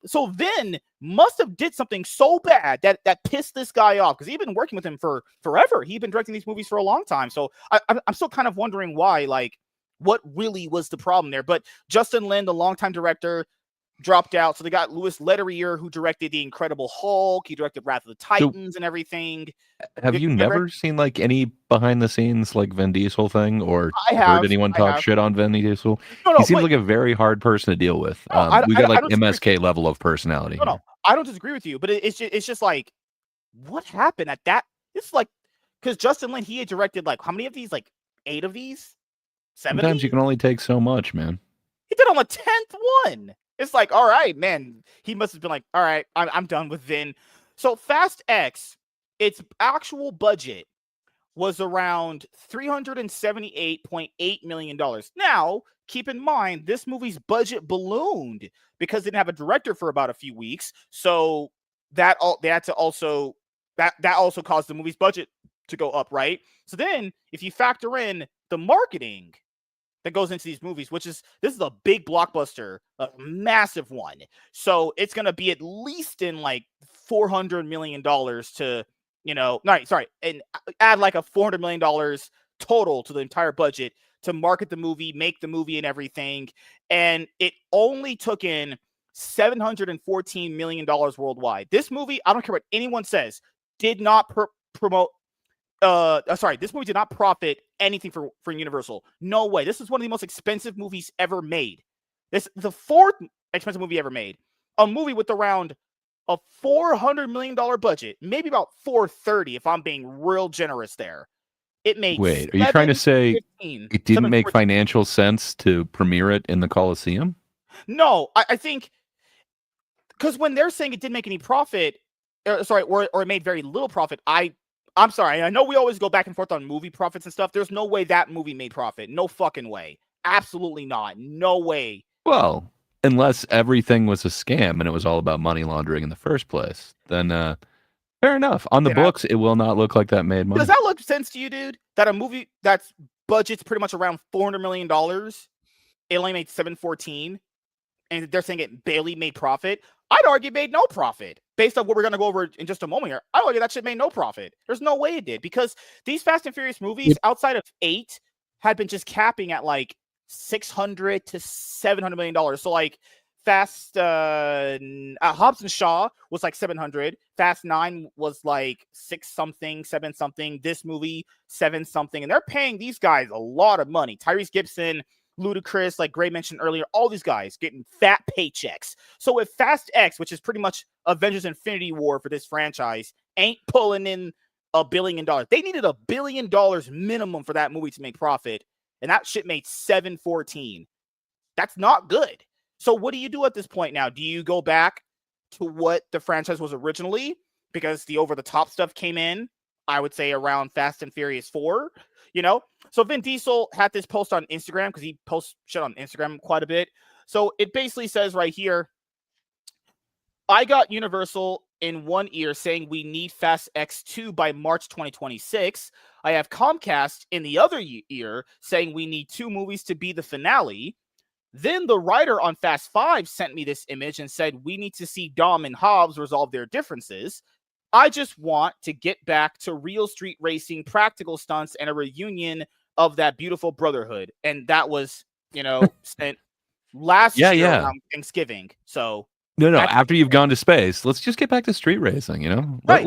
So Vin must have did something so bad that pissed this guy off, because he'd been working with him for forever. He'd been directing these movies for a long time. So I'm still kind of wondering why, like, what really was the problem there. But Justin Lin, the longtime director, dropped out. So they got Louis Leterrier, who directed The Incredible Hulk. He directed Wrath of the Titans and everything. Have you never seen like any behind the scenes like Vin Diesel thing, or heard anyone talk shit on Vin Diesel? No, he seems like a very hard person to deal with. We got like MSK level of personality. No, I don't disagree with you, but it's just like, what happened at that? It's like, because Justin Lin, he had directed like how many of these? Like 8 of these? 7? Sometimes you can only take so much, man. He did on the 10th one. It's like, all right, man. He must have been like, all right, I'm done with Vin. So Fast X, its actual budget was around $378.8 million. Now, keep in mind, this movie's budget ballooned because it didn't have a director for about a few weeks. So that also caused the movie's budget to go up, right? So then, if you factor in the marketing that goes into these movies, this is a big blockbuster, a massive one. So it's going to be at least in like $400 million to, and add like a $400 million total to the entire budget to market the movie, make the movie and everything. And it only took in $714 million worldwide. This movie, I don't care what anyone says, did not promote this movie did not profit anything for Universal. No way. This is one of the most expensive movies ever made. This the fourth expensive movie ever made. A movie with around a $400 million budget, maybe about 430 if I'm being real generous there. It made. Wait, are you trying to say it didn't make financial sense to premiere it in the Coliseum? No, I think because when they're saying it didn't make any profit, or it made very little profit, I'm sorry. I know we always go back and forth on movie profits and stuff. There's no way that movie made profit. No fucking way. Absolutely not. No way. Well, unless everything was a scam and it was all about money laundering in the first place, then fair enough. On the books, it will not look like that made money. Does that look sense to you, dude? That a movie that's budget's pretty much around $400 million, it only made $714, and they're saying it barely made profit? I'd argue it made no profit. Based on what we're going to go over in just a moment here, I'd argue that shit made no profit. There's no way it did, because these Fast and Furious movies, outside of 8, had been just capping at like $600 to $700 million. So like Hobbs and Shaw was like 700. Fast 9 was like 6 something, 7 something. This movie 7 something, and they're paying these guys a lot of money. Tyrese Gibson, Ludacris, like Gray mentioned earlier, all these guys getting fat paychecks. So if Fast X, which is pretty much Avengers Infinity War for this franchise, ain't pulling in $1 billion, they needed $1 billion minimum for that movie to make profit, and that shit made $714. That's not good. So what do you do at this point now? Do you go back to what the franchise was originally? Because the over-the-top stuff came in, I would say, around Fast and Furious 4, you know? So Vin Diesel had this post on Instagram, because he posts shit on Instagram quite a bit. So it basically says right here, I got Universal in one ear saying we need Fast X2 by March 2026. I have Comcast in the other ear saying we need 2 movies to be the finale. Then the writer on Fast 5 sent me this image and said we need to see Dom and Hobbs resolve their differences. I just want to get back to real street racing, practical stunts, and a reunion of that beautiful brotherhood. And that was, sent last year around Thanksgiving. So no. After you've gone to space, let's just get back to street racing. Right.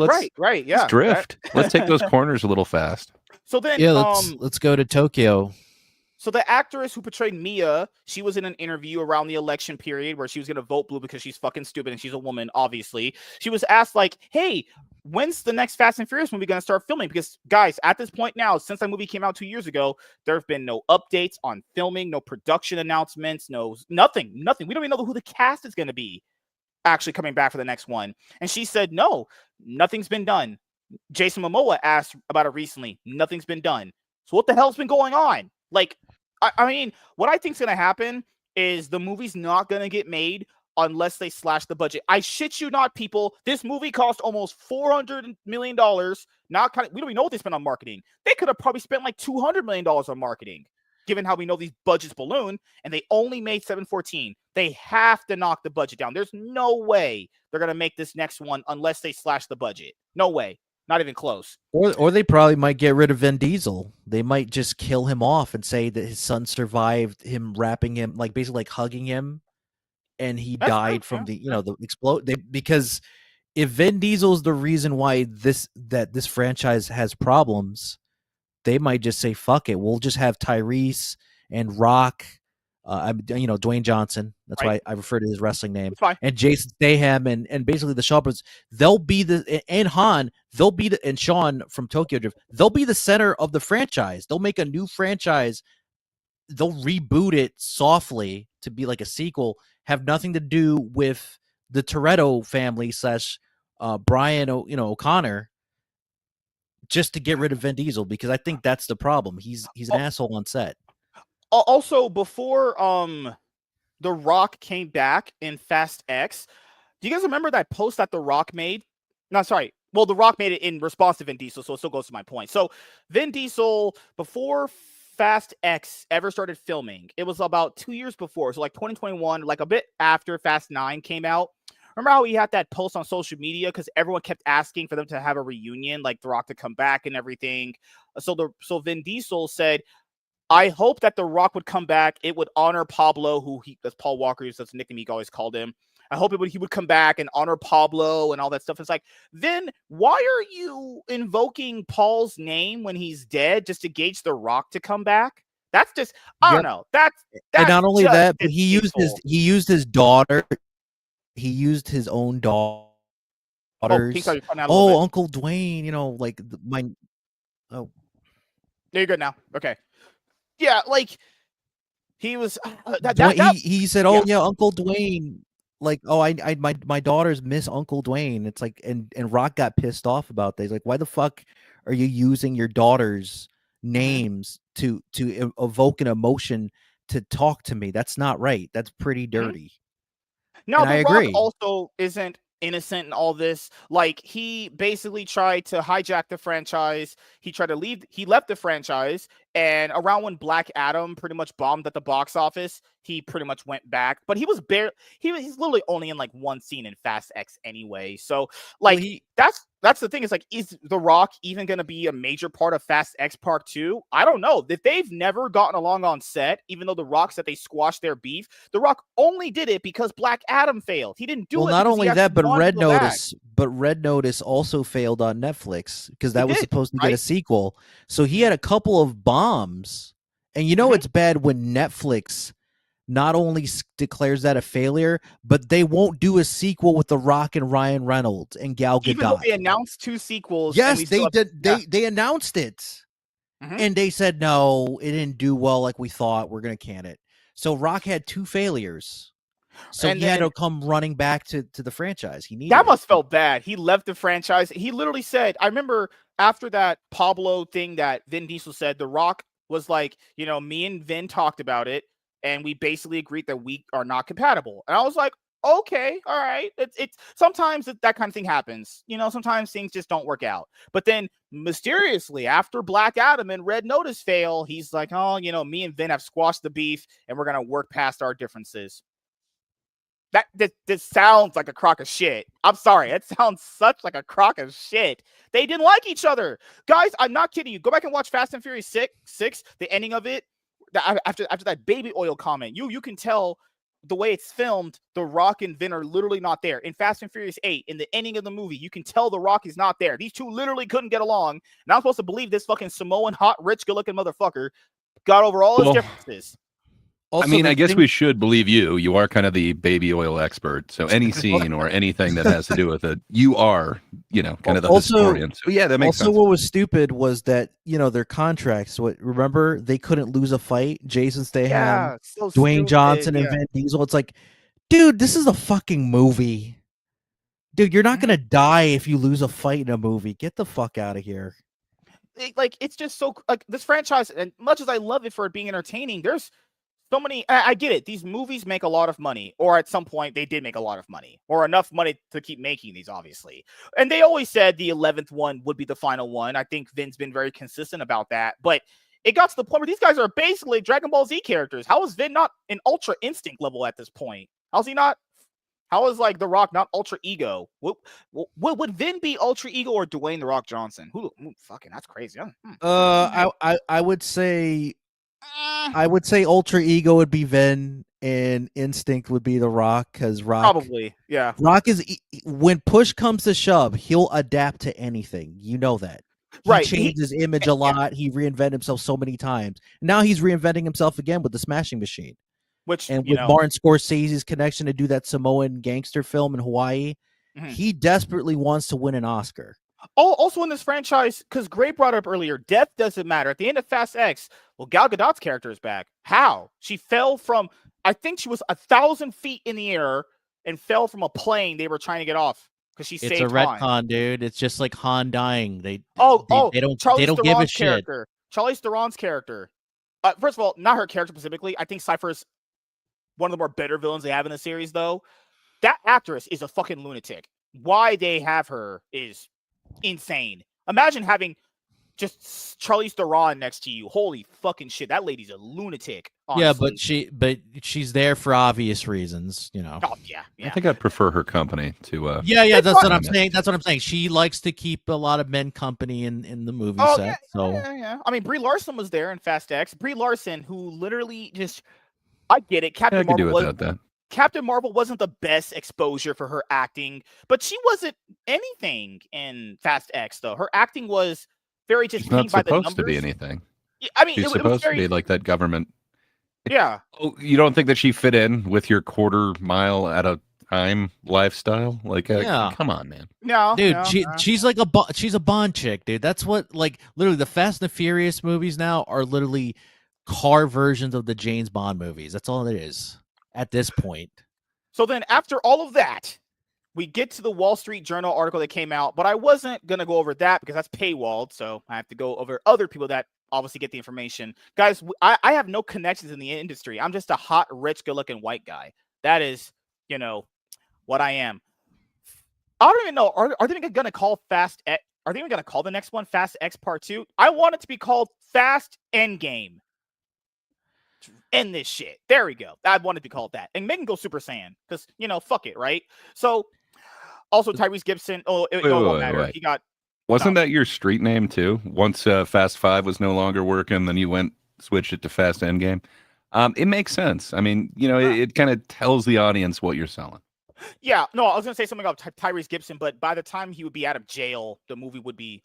Yeah, let's drift. Let's take those corners a little fast. So then, let's go to Tokyo. So the actress who portrayed Mia, she was in an interview around the election period where she was going to vote blue because she's fucking stupid and she's a woman, obviously. She was asked like, hey, when's the next Fast and Furious movie going to start filming? Because guys, at this point now, since that movie came out 2 years ago, there have been no updates on filming, no production announcements, nothing. We don't even know who the cast is going to be actually coming back for the next one. And she said, no, nothing's been done. Jason Momoa asked about it recently. Nothing's been done. So what the hell's been going on? Like, I mean, what I think's going to happen is the movie's not going to get made unless they slash the budget. I shit you not, people. This movie cost almost $400 million. We don't even know what they spent on marketing. They could have probably spent like $200 million on marketing, given how we know these budgets balloon, and they only made $714. They have to knock the budget down. There's no way they're going to make this next one unless they slash the budget. No way. Not even close. Or they probably might get rid of Vin Diesel. They might just kill him off and say that his son survived him wrapping him, like basically like hugging him, and he died from the explode. Because if Vin Diesel's the reason why this franchise has problems, they might just say fuck it. We'll just have Tyrese and Rock, Dwayne Johnson. That's why I refer to his wrestling name. And Jason Statham and basically the Sharpers. They'll be and Han. They'll be and Sean from Tokyo Drift. They'll be the center of the franchise. They'll make a new franchise. They'll reboot it softly to be like a sequel. Have nothing to do with the Toretto family / Brian O'Connor. Just to get rid of Vin Diesel, because I think that's the problem. He's an asshole on set. Also, before The Rock came back in Fast X, do you guys remember that post that The Rock made? No, sorry. Well, The Rock made it in response to Vin Diesel, so it still goes to my point. So Vin Diesel, before Fast X ever started filming, it was about 2 years before, so like 2021, like a bit after Fast 9 came out. Remember how he had that post on social media because everyone kept asking for them to have a reunion, like The Rock to come back and everything. So Vin Diesel said, I hope that The Rock would come back. It would honor Pablo, that's Paul Walker, that's the nickname he always called him. I hope he would come back and honor Pablo and all that stuff. It's like, then why are you invoking Paul's name when he's dead just to gauge The Rock to come back? That's just, I don't know. That's and not only that, but he used his daughter. He used his own daughters. Uncle Dwayne, you know, like oh, there you go now. Okay, yeah, like he was. He said, "Oh yeah, Uncle Dwayne." Like, oh, my daughters miss Uncle Dwayne. It's like, and Rock got pissed off about that. He's like, why the fuck are you using your daughters' names to evoke an emotion to talk to me? That's not right. That's pretty dirty. No, The Rock also isn't innocent in all this. Like, he basically tried to hijack the franchise. He left the franchise, and around when Black Adam pretty much bombed at the box office, he pretty much went back. But he's literally only in like one scene in Fast X anyway. So like, that's the thing, is like, is The Rock even going to be a major part of Fast X Part 2? I don't know. If they've never gotten along on set, even though The Rock said they squashed their beef, The Rock only did it because Black Adam failed. He didn't do it. Well, not only that, but Red Notice also failed on Netflix because that was supposed to get a sequel. So he had a couple of bombs. And you know, it's bad when Netflix not only declares that a failure, but they won't do a sequel with The Rock and Ryan Reynolds and Gal Gadot. Even though they announced 2 sequels. Yes, they did. They announced it, and they said no, it didn't do well like we thought. We're gonna can it. So Rock had 2 failures, so he had to come running back to the franchise. That must felt bad. He left the franchise. He literally said, I remember after that Pablo thing that Vin Diesel said, The Rock was like, you know, me and Vin talked about it, and we basically agreed that we are not compatible. And I was like, okay, all right. It's sometimes that kind of thing happens. You know, sometimes things just don't work out. But then mysteriously, after Black Adam and Red Notice fail, he's like, oh, you know, me and Vin have squashed the beef, and we're gonna work past our differences. This sounds like a crock of shit. I'm sorry. It sounds such like a crock of shit. They didn't like each other. Guys, I'm not kidding you. Go back and watch Fast and Furious 6, the ending of it. After that baby oil comment, you can tell the way it's filmed, The Rock and Vin are literally not there. In Fast and Furious 8, in the ending of the movie, you can tell The Rock is not there. These two literally couldn't get along. And I'm supposed to believe this fucking Samoan, hot, rich, good-looking motherfucker got over all his differences. Also, I mean, I guess we should believe you. You are kind of the baby oil expert. So any scene or anything that has to do with it, you are, you know, kind of the historian. So yeah, that makes sense. Also, what was stupid was that, you know, their contracts. Remember, they couldn't lose a fight. Jason Statham, Dwayne Johnson, and Vin Diesel. It's like, dude, this is a fucking movie. Dude, you're not gonna die if you lose a fight in a movie. Get the fuck out of here. Like, it's just so, like, this franchise, and much as I love it for it being entertaining, there's so many. I get it. These movies make a lot of money, or at some point they did make a lot of money, or enough money to keep making these, obviously. And they always said the 11th one would be the final one. I think Vin's been very consistent about that. But it got to the point where these guys are basically Dragon Ball Z characters. How is Vin not an Ultra Instinct level at this point? How's he not? How is, like, The Rock not Ultra Ego? Would Vin be Ultra Ego or Dwayne The Rock Johnson? Fucking, that's crazy. I would say. I would say Ultra Ego would be Vin, and Instinct would be The Rock, because Rock probably, yeah. Rock is, when push comes to shove, he'll adapt to anything. You know that. He changed his image a lot. He reinvented himself so many times. Now he's reinventing himself again with the Smashing Machine. With Martin Scorsese's connection to do that Samoan gangster film in Hawaii, he desperately wants to win an Oscar. Oh, also in this franchise, because Gray brought up earlier, death doesn't matter. At the end of Fast X, well, Gal Gadot's character is back. How? She fell from, I think she was 1,000 feet in the air and fell from a plane they were trying to get off because she saved time. It's a retcon, dude. It's just like Han dying. They don't give a shit. Charlize Theron's character. First of all, not her character specifically. I think Cypher's one of the more better villains they have in the series, though. That actress is a fucking lunatic. Why they have her is insane. Imagine having just Charlize Theron next to you. Holy fucking shit, that lady's a lunatic. Honestly. Yeah, but she's there for obvious reasons, you know. Oh yeah. I think I'd prefer her company to. Yeah, that's what I'm saying. That's what I'm saying. She likes to keep a lot of men company in the movie set. Yeah. I mean, Brie Larson was there in Fast X. Brie Larson, who literally just, I get it. Captain Marvel was. Captain Marvel wasn't the best exposure for her acting, but she wasn't anything in Fast X, though. Her acting was very just paint by the numbers. She's not supposed to be anything. I mean, she's supposed to be like that government. Yeah. Oh, you don't think that she fit in with your quarter mile at a time lifestyle? Like, Yeah. Come on, man. No, dude, no, she's like she's a Bond chick, dude. That's what, like, literally the Fast and the Furious movies now are literally car versions of the James Bond movies. That's all it is at this point. So then after all of that, we get to the Wall Street Journal article that came out, but I wasn't going to go over that because that's paywalled. So I have to go over other people that obviously get the information. Guys, I have no connections in the industry. I'm just a hot, rich, good-looking white guy. That is, what I am. I don't even know. Are they going to call Fast X? Are they even going to call the next one Fast X Part 2? I want it to be called Fast Endgame. End this shit. There we go. I wanted to call it that. And make him go Super Saiyan because, fuck it, right? So, also Tyrese Gibson. It won't matter. Wait. He got. Wasn't that your street name too? Once Fast 5 was no longer working, then you switched it to Fast Endgame. It makes sense. I mean, it kind of tells the audience what you're selling. Yeah. No, I was going to say something about Tyrese Gibson, but by the time he would be out of jail, the movie would be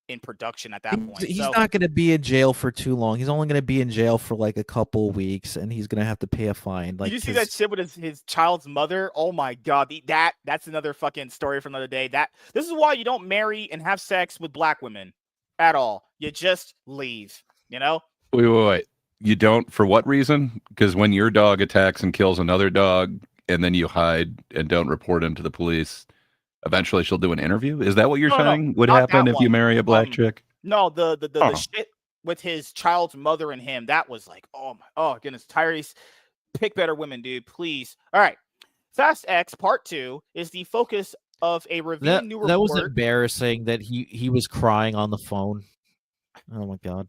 in production at that point. He's not going to be in jail for too long. He's only going to be in jail for like a couple weeks, and he's going to have to pay a fine. Like, did you see that shit with his child's mother? Oh my god, that's another fucking story from another day. This is why you don't marry and have sex with black women at all. You just leave. Wait. You don't, for what reason? Because when your dog attacks and kills another dog, and then you hide and don't report him to the police, eventually she'll do an interview? Is that what you're saying would happen if you marry a black chick? No, the shit with his child's mother and him, that was like, oh goodness, Tyrese, pick better women, dude, please. All right. Fast X Part 2 is the focus of a revealing new report. That was embarrassing that he was crying on the phone. Oh my god.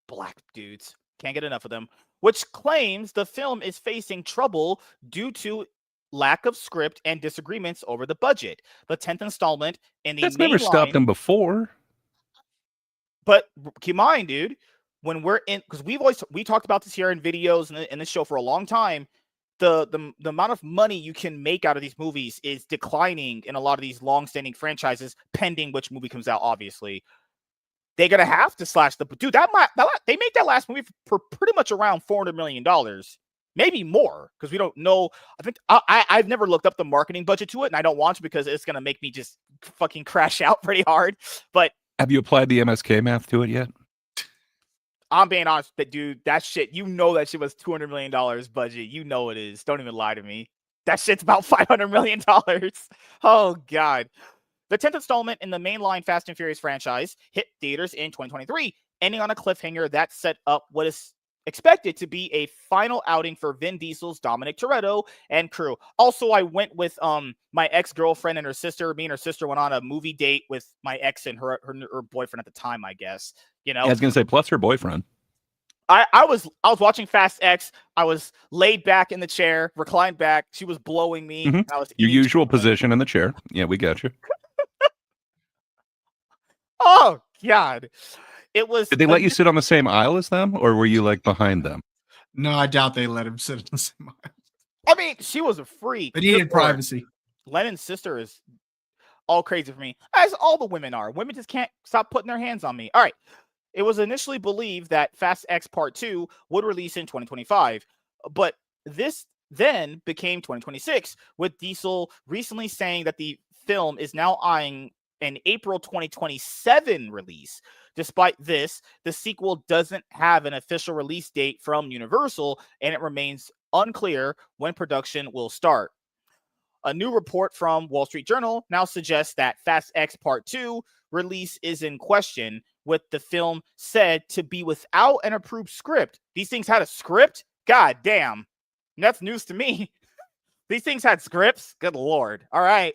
Black dudes. Can't get enough of them. Which claims the film is facing trouble due to lack of script and disagreements over the budget. The 10th installment in the That's never stopped them before. But keep in mind, dude, when we're in, because we talked about this here in videos and in this show for a long time, the amount of money you can make out of these movies is declining in a lot of these long-standing franchises, pending which movie comes out, obviously. They're gonna have to slash the dude. They made that last movie for pretty much around $400 million. Maybe more, because we don't know. I think I've never looked up the marketing budget to it, and I don't want to because it's going to make me just fucking crash out pretty hard. But have you applied the MSK math to it yet? I'm being honest, dude, that shit, that shit was $200 million budget. It is. Don't even lie to me. That shit's about $500 million. Oh, God. The 10th installment in the mainline Fast and Furious franchise hit theaters in 2023, ending on a cliffhanger that set up what is expected to be a final outing for Vin Diesel's Dominic Toretto and crew. Also, I went with my ex-girlfriend and her sister. Me and her sister went on a movie date with my ex and her boyfriend at the time, I guess. Yeah, I was gonna say plus her boyfriend. I was watching Fast X. I was laid back in the chair, reclined back. She was blowing me. Mm-hmm. I was your usual position in the chair. Yeah, we got you. Oh God. It was. Did they let you sit on the same aisle as them, or were you like behind them? No, I doubt they let him sit on the same aisle. I mean, she was a freak. They needed privacy. Lennon's sister is all crazy for me, as all the women are. Women just can't stop putting their hands on me. All right. It was initially believed that Fast X Part 2 would release in 2025, but this then became 2026, with Diesel recently saying that the film is now eyeing an April 2027 release. Despite this, the sequel doesn't have an official release date from Universal, and it remains unclear when production will start. A new report from Wall Street Journal now suggests that Fast X Part 2 release is in question, with the film said to be without an approved script. These things had a script? God damn. That's news to me. These things had scripts? Good Lord. All right.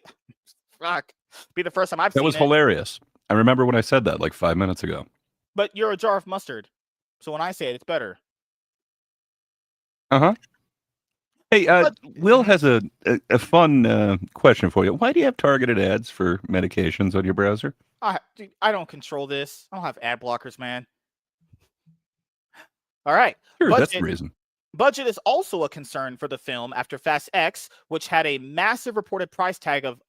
Fuck. Be the first time I've seen it. That was hilarious. I remember when I said that like 5 minutes ago. But you're a jar of mustard. So when I say it, it's better. Uh-huh. Hey, Will has a fun question for you. Why do you have targeted ads for medications on your browser? Dude, I don't control this. I don't have ad blockers, man. All right. Sure, that's the reason. Budget is also a concern for the film after Fast X, which had a massive reported price tag of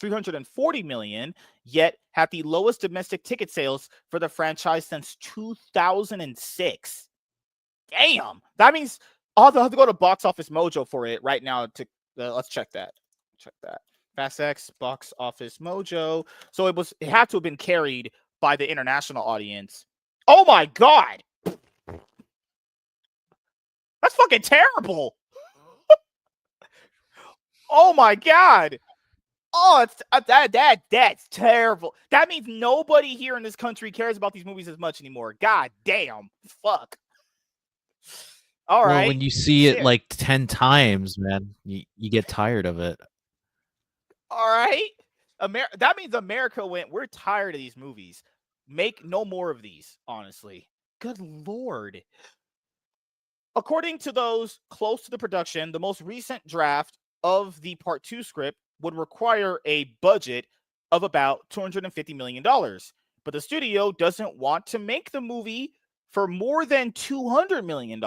$340 million, yet had the lowest domestic ticket sales for the franchise since 2006. Damn, that means I'll have to go to Box Office Mojo for it right now. To let's check that. Fast X Box Office Mojo. So it had to have been carried by the international audience. Oh my god, that's fucking terrible. Oh my god. Oh, it's that's terrible. That means nobody here in this country cares about these movies as much anymore. God damn. Fuck. All right. Well, when you see it like 10 times, man, you get tired of it. All right. That means America went, we're tired of these movies. Make no more of these, honestly. Good Lord. According to those close to the production, the most recent draft of the Part 2 script would require a budget of about $250 million. But the studio doesn't want to make the movie for more than $200 million.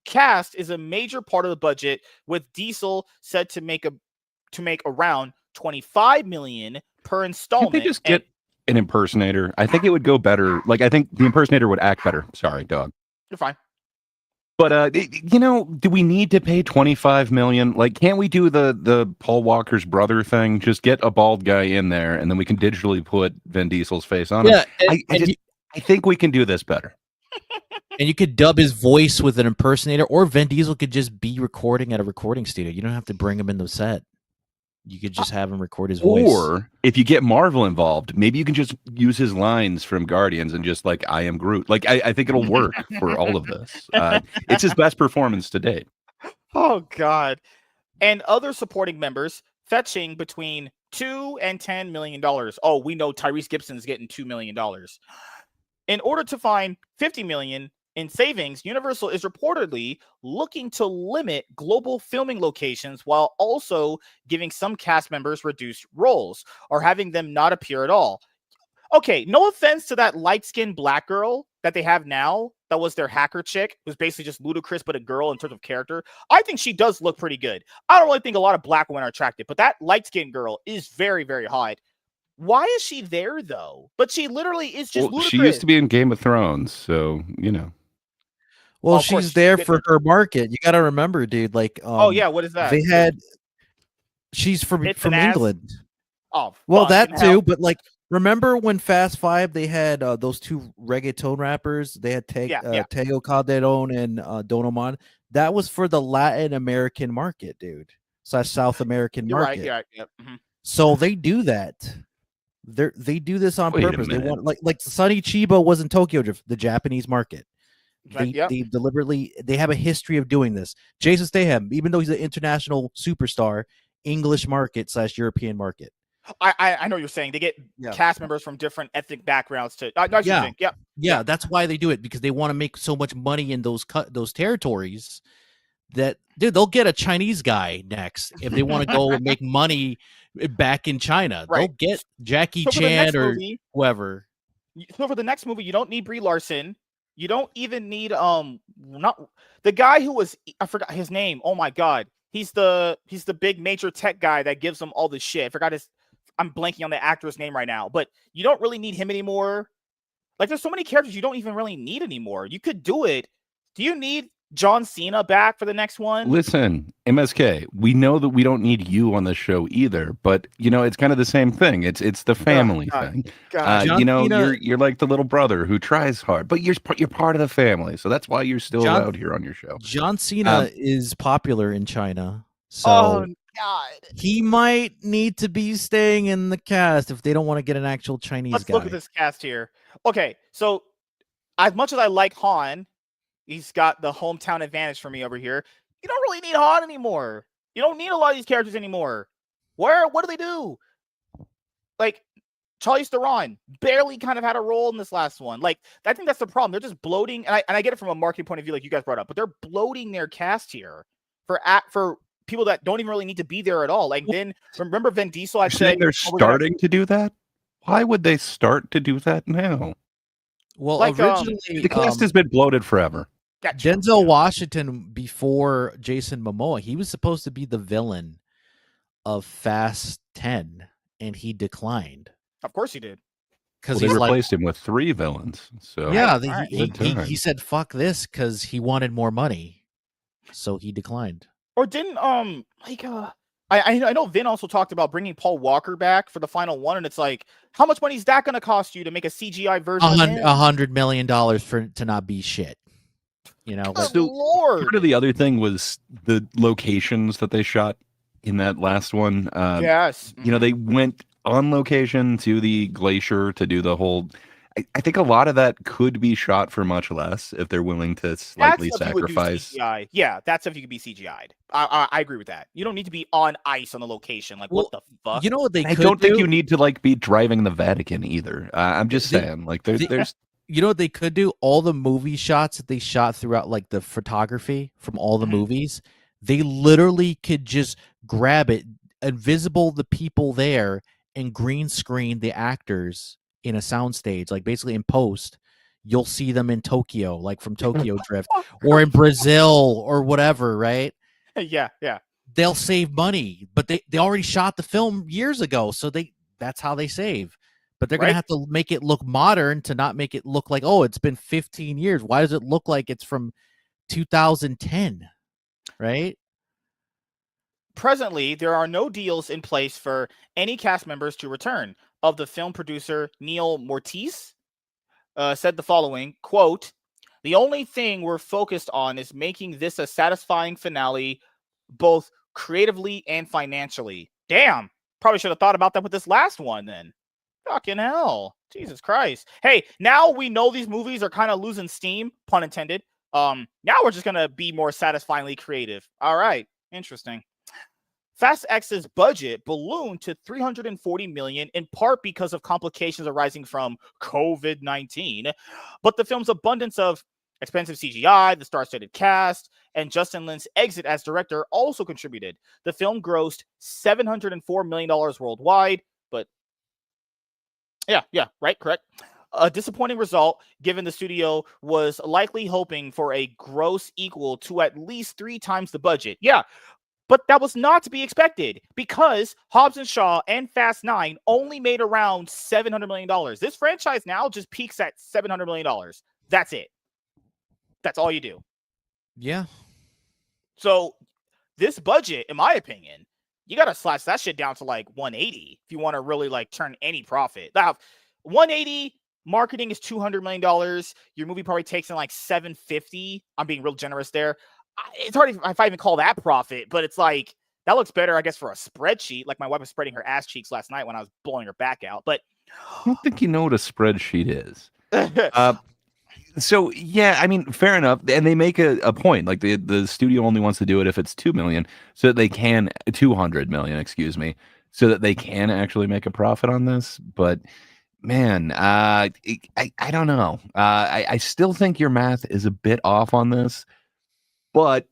Cast is a major part of the budget, with Diesel said to make around $25 million per installment. Can't they just get an impersonator? I think it would go better. Like, I think the impersonator would act better. Sorry, dog. You're fine. But do we need to pay $25 million? Like, can't we do the Paul Walker's brother thing? Just get a bald guy in there, and then we can digitally put Vin Diesel's face on him. I think we can do this better. And you could dub his voice with an impersonator, or Vin Diesel could just be recording at a recording studio. You don't have to bring him in the set. You could just have him record his voice. Or if you get Marvel involved, maybe you can just use his lines from Guardians and just like, I am Groot. Like, I think it'll work for all of this. It's his best performance to date. Oh, God. And other supporting members fetching between $2 and $10 million. Oh, we know Tyrese Gibson is getting $2 million. In order to find $50 million in savings, Universal is reportedly looking to limit global filming locations while also giving some cast members reduced roles or having them not appear at all. Okay, no offense to that light-skinned black girl that they have now, that was their hacker chick, who's basically just Ludacris but a girl in terms of character. I think she does look pretty good. I don't really think a lot of black women are attractive, but that light-skinned girl is very, very hot. Why is she there, though? But she literally is just Ludacris. She used to be in Game of Thrones, so, you know. Well, she's there for her market. You got to remember, dude. Like, oh yeah, what is that? They had. She's from England. Oh, well, that too. But like, remember when Fast Five they had those two reggaeton rappers? They had Tego Calderon and Don Omar. That was for the Latin American market, dude. South American market. You're right. Yep. Mm-hmm. So they do that. They do this on purpose. They want like Sonny Chiba was in Tokyo Drift, the Japanese market. They deliberately have a history of doing this. Jason Statham, even though he's an international superstar, English market / European market. I know what you're saying. They get cast members from different ethnic backgrounds to. Yeah. That's why they do it, because they want to make so much money in those territories that, dude, they'll get a Chinese guy next if they want to go and make money back in China. Right. They'll get Jackie Chan or whoever. So for the next movie, you don't need Brie Larson. You don't even need not the guy who was, I forgot his name. Oh my god. He's the big major tech guy that gives them all this shit. I forgot I'm blanking on the actor's name right now, but you don't really need him anymore. Like, there's so many characters you don't even really need anymore. You could do it. Do you need John Cena back for the next one? Listen, MSK, we know that we don't need you on the show either, but you know, it's kind of the same thing. It's the family thing. You know, you're like the little brother who tries hard, but you're part of the family, so that's why you're still out here on your show. John Cena is popular in China, so he might need to be staying in the cast if they don't want to get an actual Chinese guy. Let's look at this cast here. Okay, so as much as I like Han, he's got the hometown advantage for me over here. You don't really need Han anymore. You don't need a lot of these characters anymore. What do they do? Like, Charlize Theron barely kind of had a role in this last one. Like, I think that's the problem. They're just bloating, and I get it from a marketing point of view, like you guys brought up, but they're bloating their cast here for people that don't even really need to be there at all. Like, then remember Vin Diesel? They're starting to do that. Why would they start to do that now? Well, like, originally the cast has been bloated forever. Denzel Washington, before Jason Momoa, he was supposed to be the villain of Fast 10, and he declined. Of course he did. Because they replaced him with 3 villains. So yeah, he said fuck this because he wanted more money, so he declined. Or didn't I know Vin also talked about bringing Paul Walker back for the final one, and it's like, how much money is that going to cost you to make a CGI version? $100 million to not be shit. You know, like, Lord. Part of the other thing was the locations that they shot in that last one. Yes, you know, they went on location to the glacier to do the whole. I think a lot of that could be shot for much less if they're willing to slightly sacrifice. Yeah, that's if you could be CGI'd. I agree with that. You don't need to be on ice on the location. Like, what the fuck? You know what they could I don't think you need to like be driving the Vatican either. I'm just saying, like, there's. You know what they could do? All the movie shots that they shot throughout, like the photography from all the movies, they literally could just grab it, invisible the people there, and green screen the actors in a soundstage, like basically in post. You'll see them in Tokyo, like from Tokyo Drift, or in Brazil or whatever, right? Yeah. They'll save money, but they already shot the film years ago, so that's how they save. But they're going to have to make it look modern to not make it look like, oh, it's been 15 years. Why does it look like it's from 2010, right? Presently, there are no deals in place for any cast members to return. Of the film producer, Neil Mortiz, said the following, quote, "The only thing we're focused on is making this a satisfying finale, both creatively and financially." Damn, probably should have thought about that with this last one then. Fucking hell. Jesus Christ. Hey, now we know these movies are kind of losing steam, pun intended. Now we're just going to be more satisfyingly creative. All right. Interesting. Fast X's budget ballooned to $340 million, in part because of complications arising from COVID-19. But the film's abundance of expensive CGI, the star-studded cast, and Justin Lin's exit as director also contributed. The film grossed $704 million worldwide, but correct. A disappointing result, given the studio was likely hoping for a gross equal to at least 3 times the budget. Yeah, but that was not to be expected because Hobbs & Shaw and Fast 9 only made around $700 million. This franchise now just peaks at $700 million. That's it. That's all you do. Yeah. So this budget, in my opinion, you got to slash that shit down to like 180 if you want to really like turn any profit. Now, 180, marketing is $200 million. Your movie probably takes in like 750. I'm being real generous there. It's hard if I even call that profit, but it's like, that looks better, I guess, for a spreadsheet. Like my wife was spreading her ass cheeks last night when I was blowing her back out. But I don't think you know what a spreadsheet is. So yeah, I mean, fair enough. And they make a point. Like the studio only wants to do it if it's 2 million, so that they can 200 million, excuse me, so that they can actually make a profit on this. But man, I don't know. I still think your math is a bit off on this. But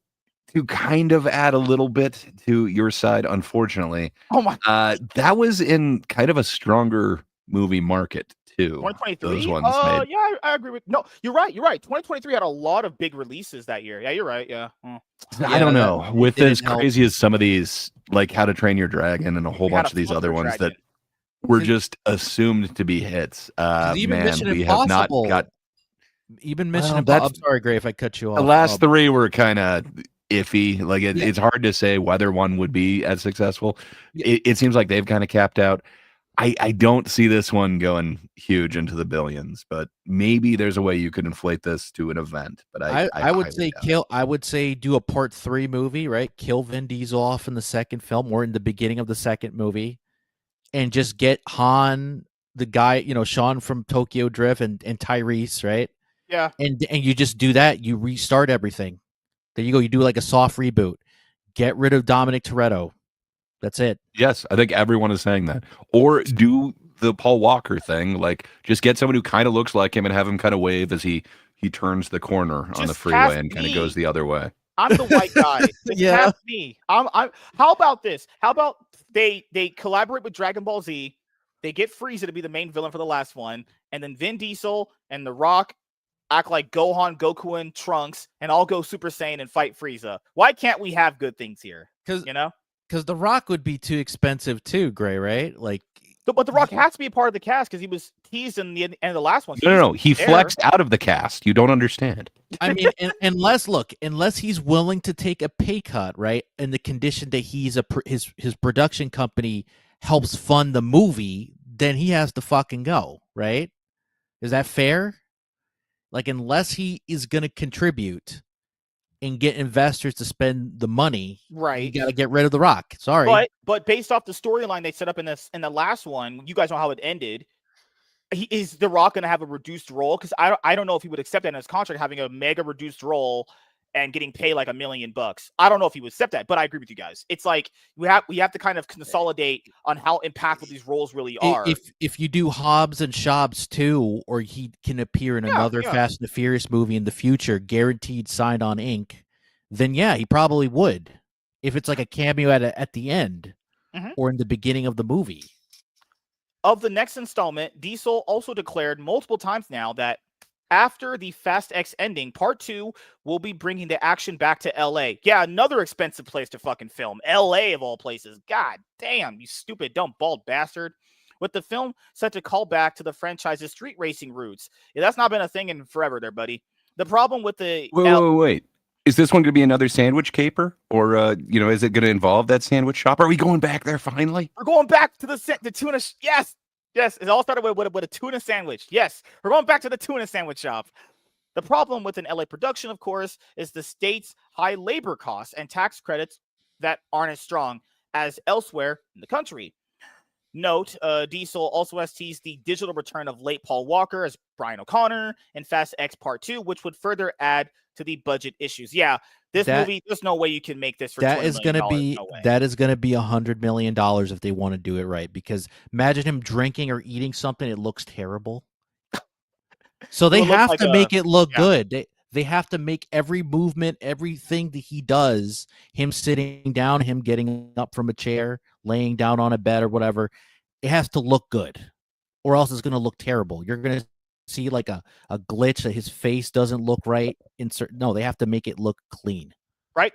to kind of add a little bit to your side, unfortunately, that was in kind of a stronger movie market too. 2023. Those ones made. Yeah, I agree with. No, you're right. 2023 had a lot of big releases that year. Yeah, you're right. Yeah. I don't know. With as crazy as some of these, like How to Train Your Dragon and a whole bunch of these other ones that were just assumed to be hits. Even man, Mission we Impossible, have not got. Even Mission Impossible. I'm sorry, Gray, if I cut you off. The last 3 were kind of iffy. Like it's hard to say whether one would be as successful. It seems like they've kind of capped out. I don't see this one going huge into the billions, but maybe there's a way you could inflate this to an event. But I would say I would say do a part 3 movie, right? Kill Vin Diesel off in the second film or in the beginning of the second movie, and just get Han, the guy, Sean from Tokyo Drift, and Tyrese, right? Yeah. And you just do that. You restart everything. There you go. You do like a soft reboot. Get rid of Dominic Toretto. That's it. Yes, I think everyone is saying that. Or do the Paul Walker thing. Like, just get someone who kind of looks like him and have him kind of wave as he turns the corner on the freeway and kind of goes the other way. I'm the white guy. Just cast me. I'm. How about this? How about they collaborate with Dragon Ball Z? They get Frieza to be the main villain for the last one, and then Vin Diesel and The Rock act like Gohan, Goku, and Trunks, and all go Super Saiyan and fight Frieza. Why can't we have good things here? Because The Rock would be too expensive too, Gray. Right? Like, but The Rock has to be a part of the cast because he was teased in the end of the last one. So no. He flexed out of the cast. You don't understand. I mean, unless he's willing to take a pay cut, right? In the condition that he's his production company helps fund the movie, then he has to fucking go, right? Is that fair? Like, unless he is going to contribute and get investors to spend the money, right? You got to get rid of The Rock. Sorry, but based off the storyline they set up in the last one, you guys know how it ended. Is The Rock going to have a reduced role? Because I don't know if he would accept that in his contract, having a mega reduced role and getting paid like $1 million. I don't know if he would accept that, but I agree with you guys. It's like we have to kind of consolidate on how impactful these roles really are. If you do Hobbs and Shobbs 2, or he can appear in another Fast and the Furious movie in the future, guaranteed signed on ink, then yeah, he probably would. If it's like a cameo at the end or in the beginning of the movie. Of the next installment, Diesel also declared multiple times now that after the Fast X ending, Part 2 will be bringing the action back to LA. Yeah, another expensive place to fucking film. LA of all places. God damn, you stupid, dumb, bald bastard. With the film set to call back to the franchise's street racing roots. Yeah, that's not been a thing in forever there, buddy. The problem with the... Wait. Is this one going to be another sandwich caper? Or, is it going to involve that sandwich shop? Are we going back there finally? We're going back to the tuna... Yes! Yes, it all started with a tuna sandwich. Yes, we're going back to the tuna sandwich shop. The problem with an LA production, of course, is the state's high labor costs and tax credits that aren't as strong as elsewhere in the country. Note, Diesel also has teased the digital return of late Paul Walker as Brian O'Connor in Fast X Part 2, which would further add to the budget issues. Yeah, movie, there's no way you can make this for $20 million. That is going to be $100 million if they want to do it right. Because imagine him drinking or eating something, it looks terrible. So they have to make it look good. They have to make every movement, everything that he does, him sitting down, him getting up from a chair, laying down on a bed or whatever, it has to look good, or else it's going to look terrible. You're going to see like a glitch that his face doesn't look right. No, they have to make it look clean. Right?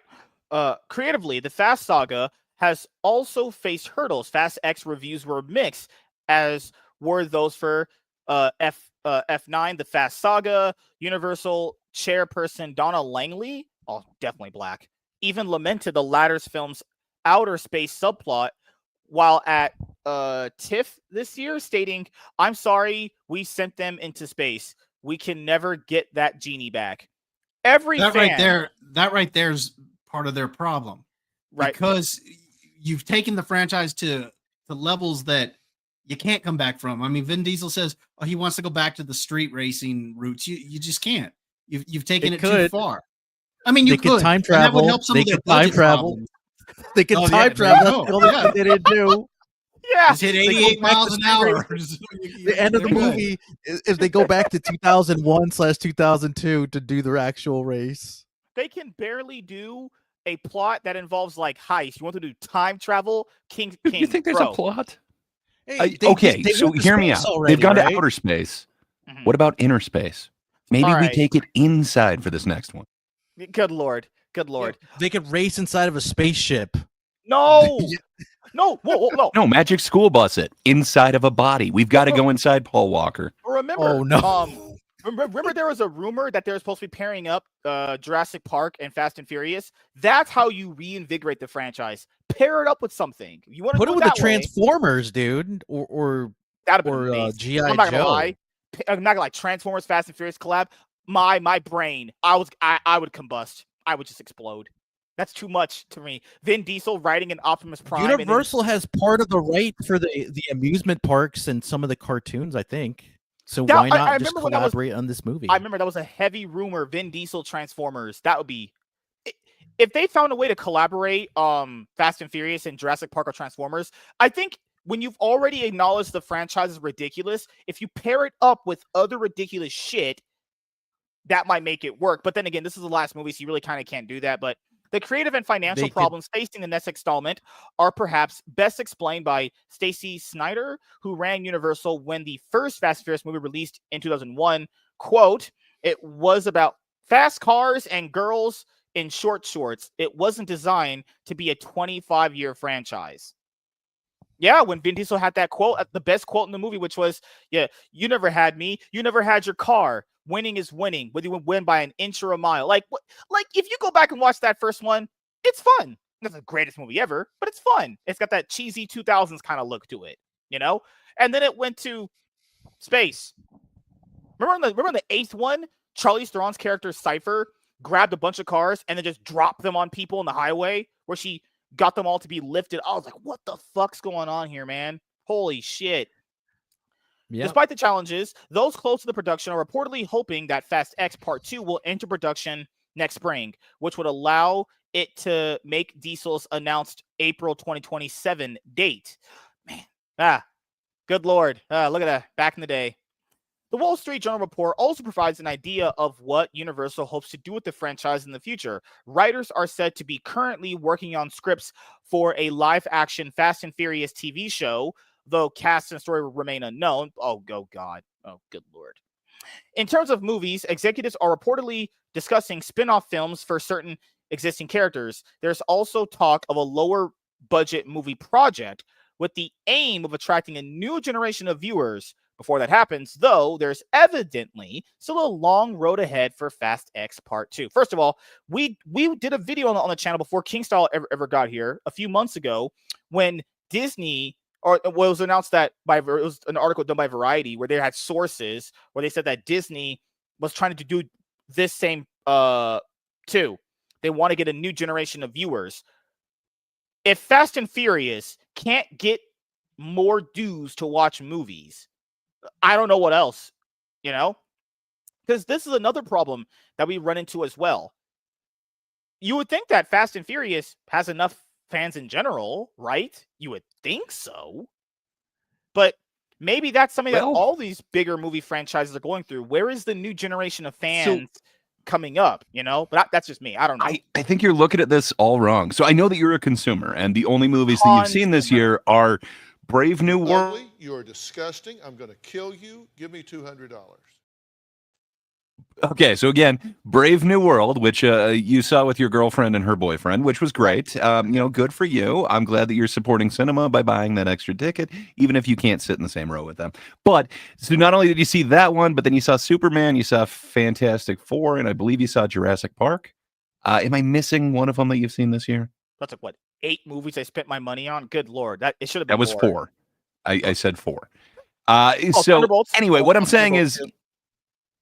Creatively, the Fast saga has also faced hurdles. Fast X reviews were mixed, as were those for F9, the Fast Saga. Universal chairperson Donna Langley, definitely black, even lamented the latter's film's outer space subplot while at TIFF this year, stating, "I'm sorry, we sent them into space. We can never get that genie back." That right there's part of their problem, right? Because you've taken the franchise to levels that you can't come back from. I mean, Vin Diesel says, he wants to go back to the street racing roots. You just can't. You've taken it too far. I mean, you could time travel. That would help some of their budget problems. They can time travel. That's what they didn't do. Yeah, just hit 88 miles an hour. The end of the movie is they go back to 2001/2002 to do their actual race. They can barely do a plot that involves like heist. You want to do time travel? King. You think there's a plot? Hey, so hear me out. They've gone to outer space. Mm-hmm. What about inner space? Maybe we take it inside for this next one. Good Lord. They could race inside of a spaceship. No. No. Whoa. No, Magic School Bus it inside of a body. We've got to go inside Paul Walker. Remember, remember there was a rumor that they're supposed to be pairing up Jurassic Park and Fast and Furious. That's how you reinvigorate the franchise. Pair it up with something. You want to put it with the Transformers, dude, or G.I. Joe. I'm not gonna lie. Transformers, Fast and Furious collab. My brain, I would combust. I would just explode. That's too much to me. Vin Diesel riding an Optimus Prime. Universal has part of the right for the amusement parks and some of the cartoons, I think. So why not just collaborate on this movie? I remember that was a heavy rumor. Vin Diesel Transformers. That would be, if they found a way to collaborate Fast and Furious and Jurassic Park or Transformers. I think when you've already acknowledged the franchise is ridiculous, if you pair it up with other ridiculous shit, that might make it work. But then again, this is the last movie, so you really kind of can't do that. But the creative and financial problems facing the next installment are perhaps best explained by Stacy Snyder, who ran Universal when the first Fast and Furious movie released in 2001. Quote, It was about fast cars and girls in short shorts. It wasn't designed to be a 25-year franchise. Yeah, when Vin Diesel had that quote, the best quote in the movie, which was, yeah, you never had me. You never had your car. Winning is winning, whether you win by an inch or a mile. Like if you go back and watch that first one, it's fun. It's the greatest movie ever, but it's fun. It's got that cheesy 2000s kind of look to it, you know? And then it went to space. Remember in the 8th one, Charlize Theron's character Cypher grabbed a bunch of cars and then just dropped them on people on the highway where she got them all to be lifted. I was like, what the fuck's going on here, man? Holy shit. Yep. Despite the challenges, those close to the production are reportedly hoping that Fast X Part 2 will enter production next spring, which would allow it to make Diesel's announced April 2027 date. Man, good Lord. Look at that. Back in the day. The Wall Street Journal report also provides an idea of what Universal hopes to do with the franchise in the future. Writers are said to be currently working on scripts for a live-action Fast and Furious TV show, though cast and story will remain unknown. Oh, God. Oh, good Lord. In terms of movies, executives are reportedly discussing spin-off films for certain existing characters. There's also talk of a lower-budget movie project with the aim of attracting a new generation of viewers. Before that happens, though, there's evidently still a long road ahead for Fast X Part 2. First of all, we did a video on the channel before Kingstyle ever got here a few months ago when Disney, or it was announced that it was an article done by Variety where they had sources where they said that Disney was trying to do this same too. They want to get a new generation of viewers. If Fast and Furious can't get more dudes to watch movies, I don't know what else, because this is another problem that we run into as well. You would think that Fast and Furious has enough fans in general, right? You would think so. But maybe that's something that all these bigger movie franchises are going through. Where is the new generation of fans coming up, But that's just me. I don't know. I think you're looking at this all wrong. So I know that you're a consumer, and the only movies that you've seen this year are Brave New World. You're disgusting. I'm going to kill you. Give me $200. Okay, so again, Brave New World, which you saw with your girlfriend and her boyfriend, which was great. Good for you. I'm glad that you're supporting cinema by buying that extra ticket, even if you can't sit in the same row with them. But so not only did you see that one, but then you saw Superman, you saw Fantastic Four, and I believe you saw Jurassic Park. Am I missing one of them that you've seen this year? That's like what, 8 movies I spent my money on? Good Lord, it should have been. That was 4. I said 4. So anyway, what I'm saying is,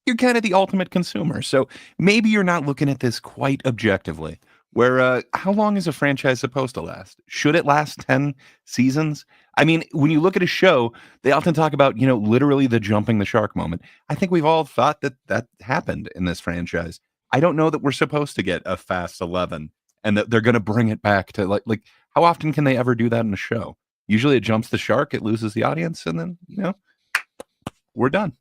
you're kind of the ultimate consumer. So maybe you're not looking at this quite objectively. Where how long is a franchise supposed to last? Should it last 10 seasons? I mean, when you look at a show, they often talk about, literally the jumping the shark moment. I think we've all thought that happened in this franchise. I don't know that we're supposed to get a Fast 11 and that they're going to bring it back to like how often can they ever do that in a show? Usually it jumps the shark, it loses the audience, and then, we're done.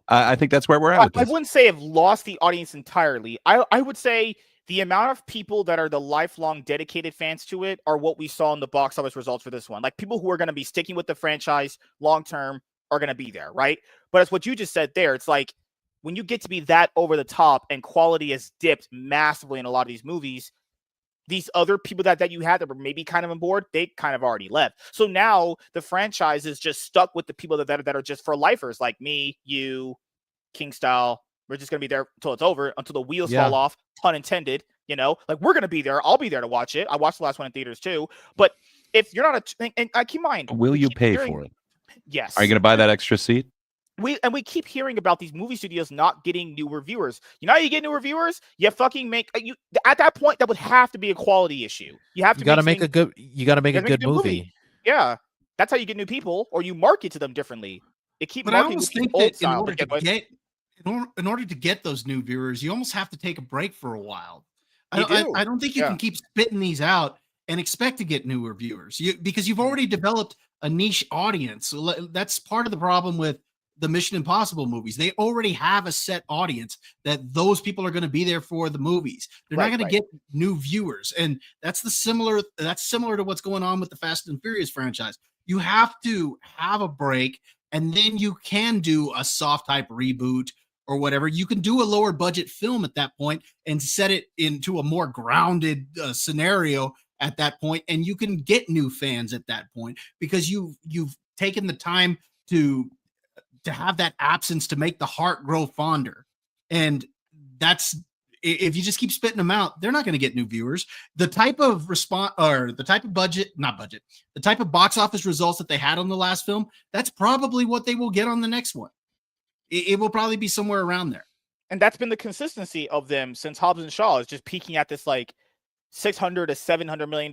I think that's where we're at. I wouldn't say I've lost the audience entirely. I would say the amount of people that are the lifelong dedicated fans to it are what we saw in the box office results for this one. Like people who are going to be sticking with the franchise long term are going to be there, right? But it's what you just said there. It's like when you get to be that over the top and quality has dipped massively in a lot of these movies, these other people that you had that were maybe kind of on board, they kind of already left. So now the franchise is just stuck with the people that are just for lifers, like me, you, Kingstyle. We're just going to be there until it's over, until the wheels fall off, pun intended. Like we're going to be there. I'll be there to watch it. I watched the last one in theaters too. But if you're not and I keep in mind, will you pay for it? Yes. Are you going to buy that extra seat? We keep hearing about these movie studios not getting new reviewers. How you get new reviewers? You fucking make you at that point that would have to be a quality issue. You have to. You got to make a good movie. Yeah, that's how you get new people, or you market to them differently. They keep but I marketing almost the think old that style. in order to get those new viewers, you almost have to take a break for a while. I don't think you can keep spitting these out and expect to get newer viewers because you've already developed a niche audience. So that's part of the problem with the Mission Impossible movies. They already have a set audience that those people are going to be there for the movies. They're not going to get new viewers. And that's similar to what's going on with the Fast and Furious franchise. You have to have a break, and then you can do a soft type reboot or whatever, you can do a lower budget film at that point and set it into a more grounded scenario at that point, and you can get new fans at that point because you've taken the time to have that absence to make the heart grow fonder. And that's, if you just keep spitting them out, they're not going to get new viewers. The type of response, or the type of the type of box office results that they had on the last film, that's probably what they will get on the next one. It will probably be somewhere around there. And that's been the consistency of them since Hobbs and Shaw, is just peaking at this like $600 to $700 million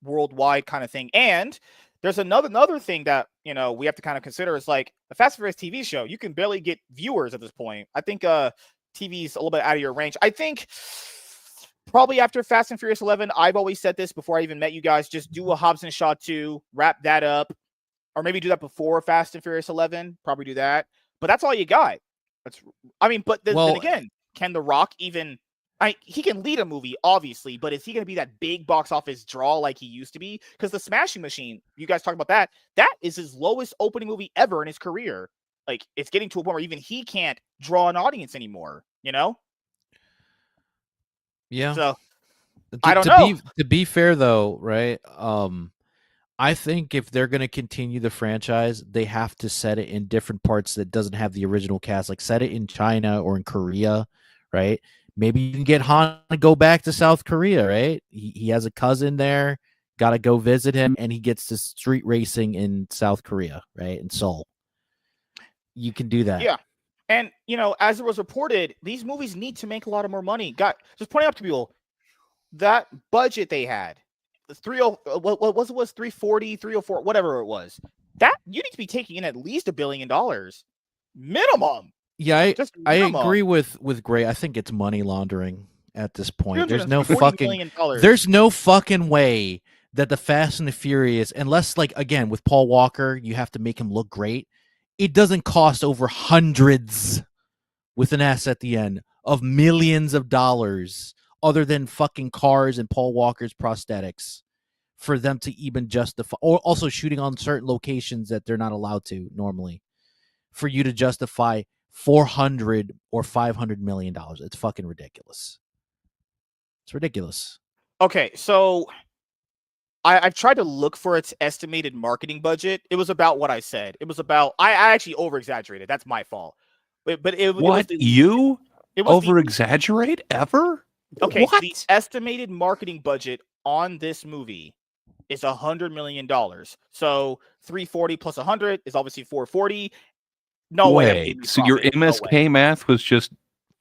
worldwide kind of thing. And there's another thing that, you know, we have to kind of consider is like the Fast and Furious TV show. You can barely get viewers at this point. I think TV's a little bit out of your range. I think probably after Fast and Furious 11, I've always said this before I even met you guys, just do a Hobbs and Shaw 2, wrap that up, or maybe do that before Fast and Furious 11, probably do that. But that's all you got. Then again, can The Rock even, he can lead a movie, obviously, but is he going to be that big box office draw like he used to be? Because The Smashing Machine, you guys talk about that is his lowest opening movie ever in his career. Like, it's getting to a point where even he can't draw an audience anymore, you know? Yeah. So, I don't know. To be fair, though, right? I think if they're going to continue the franchise, they have to set it in different parts that doesn't have the original cast. Like, set it in China or in Korea, right? Maybe you can get Han to go back to South Korea, right? He has a cousin there. Got to go visit him, and he gets to street racing in South Korea, right? In Seoul. You can do that. Yeah. And, you know, as it was reported, these movies need to make a lot of more money. Just pointing out to people, that budget they had, the 340, 304, whatever it was, that you need to be taking in at least $1 billion minimum. Yeah, I agree with Gray. I think it's money laundering at this point. There's no fucking way that the Fast and the Furious, unless, like, again, with Paul Walker, you have to make him look great. It doesn't cost over hundreds with an S at the end of millions of dollars, other than fucking cars and Paul Walker's prosthetics, for them to even justify, or also shooting on certain locations that they're not allowed to normally, for you to justify $400 or $500 million. It's fucking ridiculous. It's ridiculous. Okay, so I've tried to look for its estimated marketing budget. It was about what I said. It was about, I actually over-exaggerated. That's my fault. But it was you over-exaggerate ever? Okay, what? The estimated marketing budget on this movie is $100 million. So 340 plus 100 is obviously 440. No way. So your MSK math was just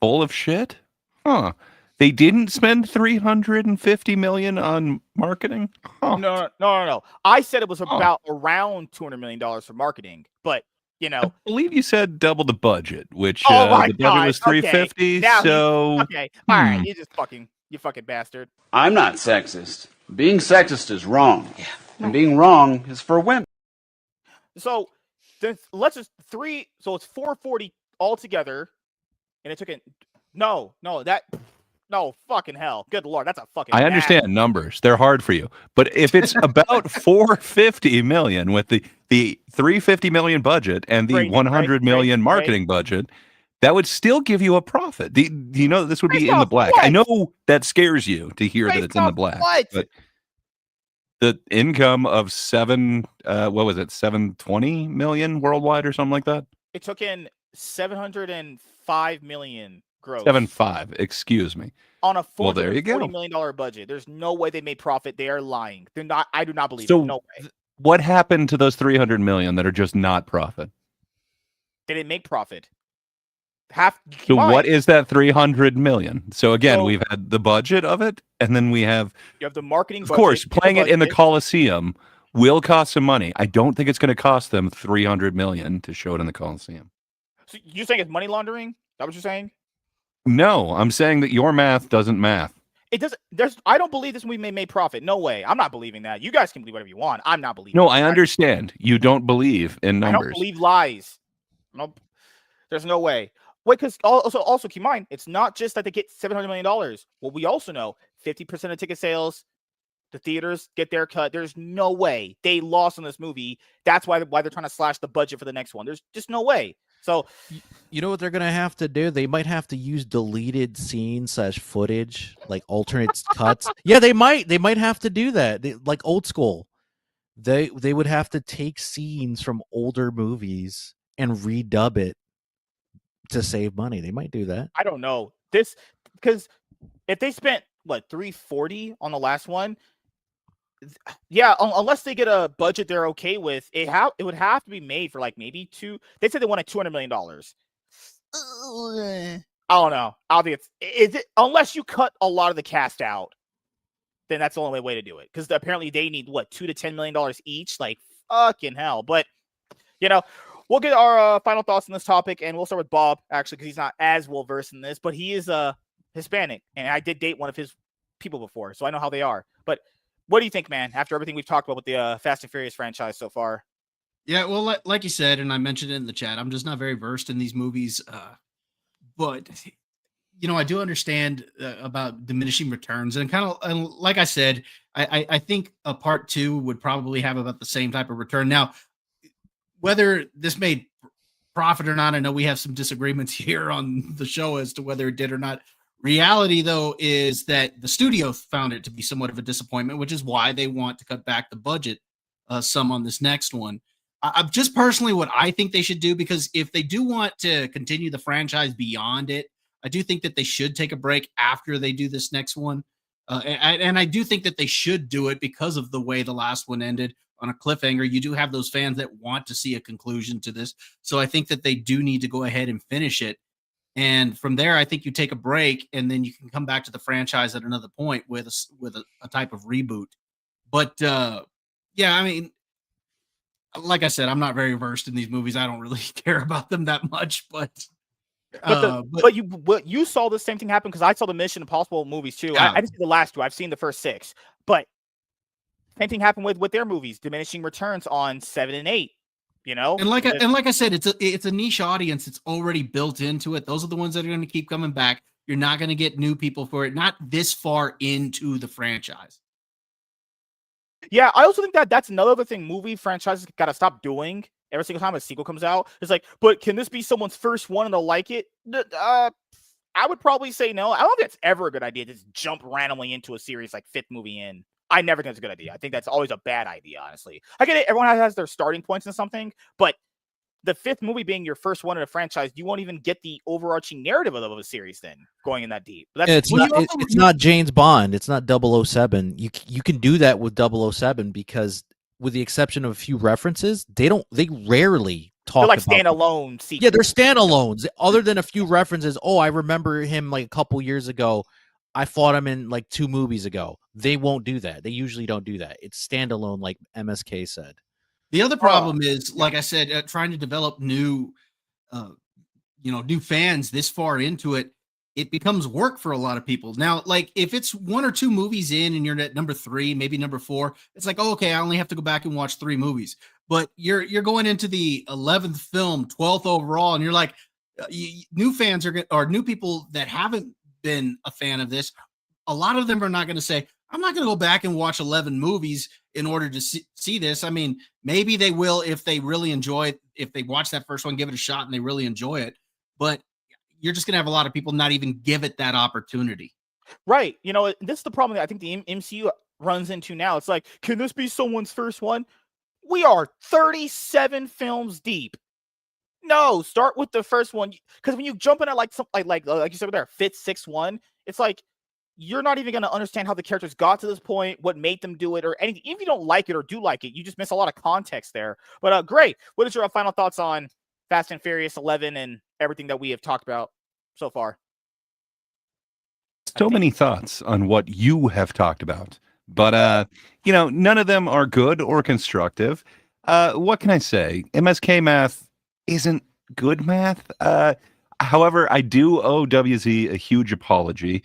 full of shit? Huh. They didn't spend $350 million on marketing? Huh. No. I said it was about around $200 million for marketing, but you know, I believe you said double the budget, which the budget was $350. Okay. So okay, all right, you fucking bastard. I'm not sexist. Being sexist is wrong, and being wrong is for women. So it's 440 altogether, and it took it. No, fucking hell. Good Lord, that's a fucking I understand numbers. They're hard for you. But if it's about $450 million with the $350 million budget and the $100 million marketing budget, that would still give you a profit. Do you know that this would be in the black? What? I know that scares you to hear that it's in the black. What? But the income of 720 million worldwide or something like that? It took in 705 million. Gross. 7.5, excuse me. On a $40 million budget. There's no way they made profit. They are lying. They're not. I do not believe it. No way. What happened to those 300 million that are just not profit? They didn't make profit. What is that 300 million? So again, we've had the budget of it, and then you have the marketing budget. Of course, playing it in the Coliseum will cost some money. I don't think it's going to cost them 300 million to show it in the Coliseum. So you're saying it's money laundering? Is that what you're saying? No, I'm saying that your math doesn't math. It doesn't. I don't believe this movie made profit. No way. I'm not believing that. You guys can believe whatever you want. I'm not believing. No, I understand. You don't believe in numbers. I don't believe lies. Nope. There's no way. Wait, because also keep in mind, it's not just that they get $700 million. Well, we also know 50% of ticket sales, the theaters get their cut. There's no way they lost on this movie. That's why they're trying to slash the budget for the next one. There's just no way. So, you know what they're gonna have to do? They might have to use deleted scenes / footage, like alternate cuts. Yeah, they might. They might have to do that, like old school. They would have to take scenes from older movies and redub it to save money. They might do that. I don't know this because if they spent what $340 on the last one, yeah, unless they get a budget they're okay with, it would have to be made for like maybe They said they wanted $200 million. I don't know. I don't think is it unless you cut a lot of the cast out, then that's the only way to do it. Because apparently they need what $2 to $10 million each. Like fucking hell. But we'll get our final thoughts on this topic, and we'll start with Bob actually because he's not as well versed in this, but he is Hispanic, and I did date one of his people before, so I know how they are. But what do you think, man, after everything we've talked about with the Fast and Furious franchise so far? Yeah, well, like you said, and I mentioned it in the chat, I'm just not very versed in these movies. But, I do understand about diminishing returns. And like I said, I think a part 2 would probably have about the same type of return. Now, whether this made profit or not, I know we have some disagreements here on the show as to whether it did or not. Reality, though, is that the studio found it to be somewhat of a disappointment, which is why they want to cut back the budget some on this next one. I'm just personally what I think they should do, because if they do want to continue the franchise beyond it, I do think that they should take a break after they do this next one. And I do think that they should do it because of the way the last one ended on a cliffhanger. You do have those fans that want to see a conclusion to this. So I think that they do need to go ahead and finish it. And from there, I think you take a break, and then you can come back to the franchise at another point with a type of reboot. But yeah, I mean, like I said, I'm not very versed in these movies. I don't really care about them that much. But you saw the same thing happen, because I saw the Mission Impossible movies too. I didn't see the last 2. I've seen the first 6, but same thing happened with their movies, diminishing returns on 7 and 8. And like I said, it's a niche audience. It's already built into it. Those are the ones that are going to keep coming back. You're not going to get new people for it, not this far into the franchise. Yeah, I also think that's another thing movie franchises got to stop doing. Every single time a sequel comes out, it's like, but can this be someone's first one and they'll like it? I would probably say no. I don't think it's ever a good idea to just jump randomly into a series like 5th movie in. I never think it's a good idea. I think that's always a bad idea, honestly. I get it. Everyone has their starting points in something, but the 5th movie being your first one in a franchise, you won't even get the overarching narrative of a series then, going in that deep. But it's not James Bond. It's not 007. You can do that with 007 because, with the exception of a few references, they rarely talk. They're like standalone sequels. Yeah, they're standalones. Other than a few references. Oh, I remember him like a couple years ago. I fought him in like 2 movies ago. They won't do that. They usually don't do that. It's standalone, like MSK said. The other problem is, like I said, trying to develop new fans this far into it, it becomes work for a lot of people. Now, like if it's 1 or 2 movies in and you're at number 3, maybe number 4, it's like, oh, okay, I only have to go back and watch 3 movies. But you're going into the 11th film, 12th overall, and you're like, new fans or new people that haven't been a fan of this. A lot of them are not going to say, I'm not going to go back and watch 11 movies in order to see this. I mean, maybe they will if they really enjoy it. If they watch that first one, give it a shot, and they really enjoy it. But you're just going to have a lot of people not even give it that opportunity. Right. This is the problem that I think the MCU runs into now. It's like, can this be someone's first one? We are 37 films deep. No, start with the first one. Because when you jump in at like something like you said there, 5th, 6th one, it's like, you're not even going to understand how the characters got to this point, what made them do it, or anything. Even if you don't like it or do like it, you just miss a lot of context there. But great. What is your final thoughts on Fast and Furious 11 and everything that we have talked about so far? So many thoughts on what you have talked about, but none of them are good or constructive. What can I say? MSK math isn't good math. However, I do owe WZ a huge apology.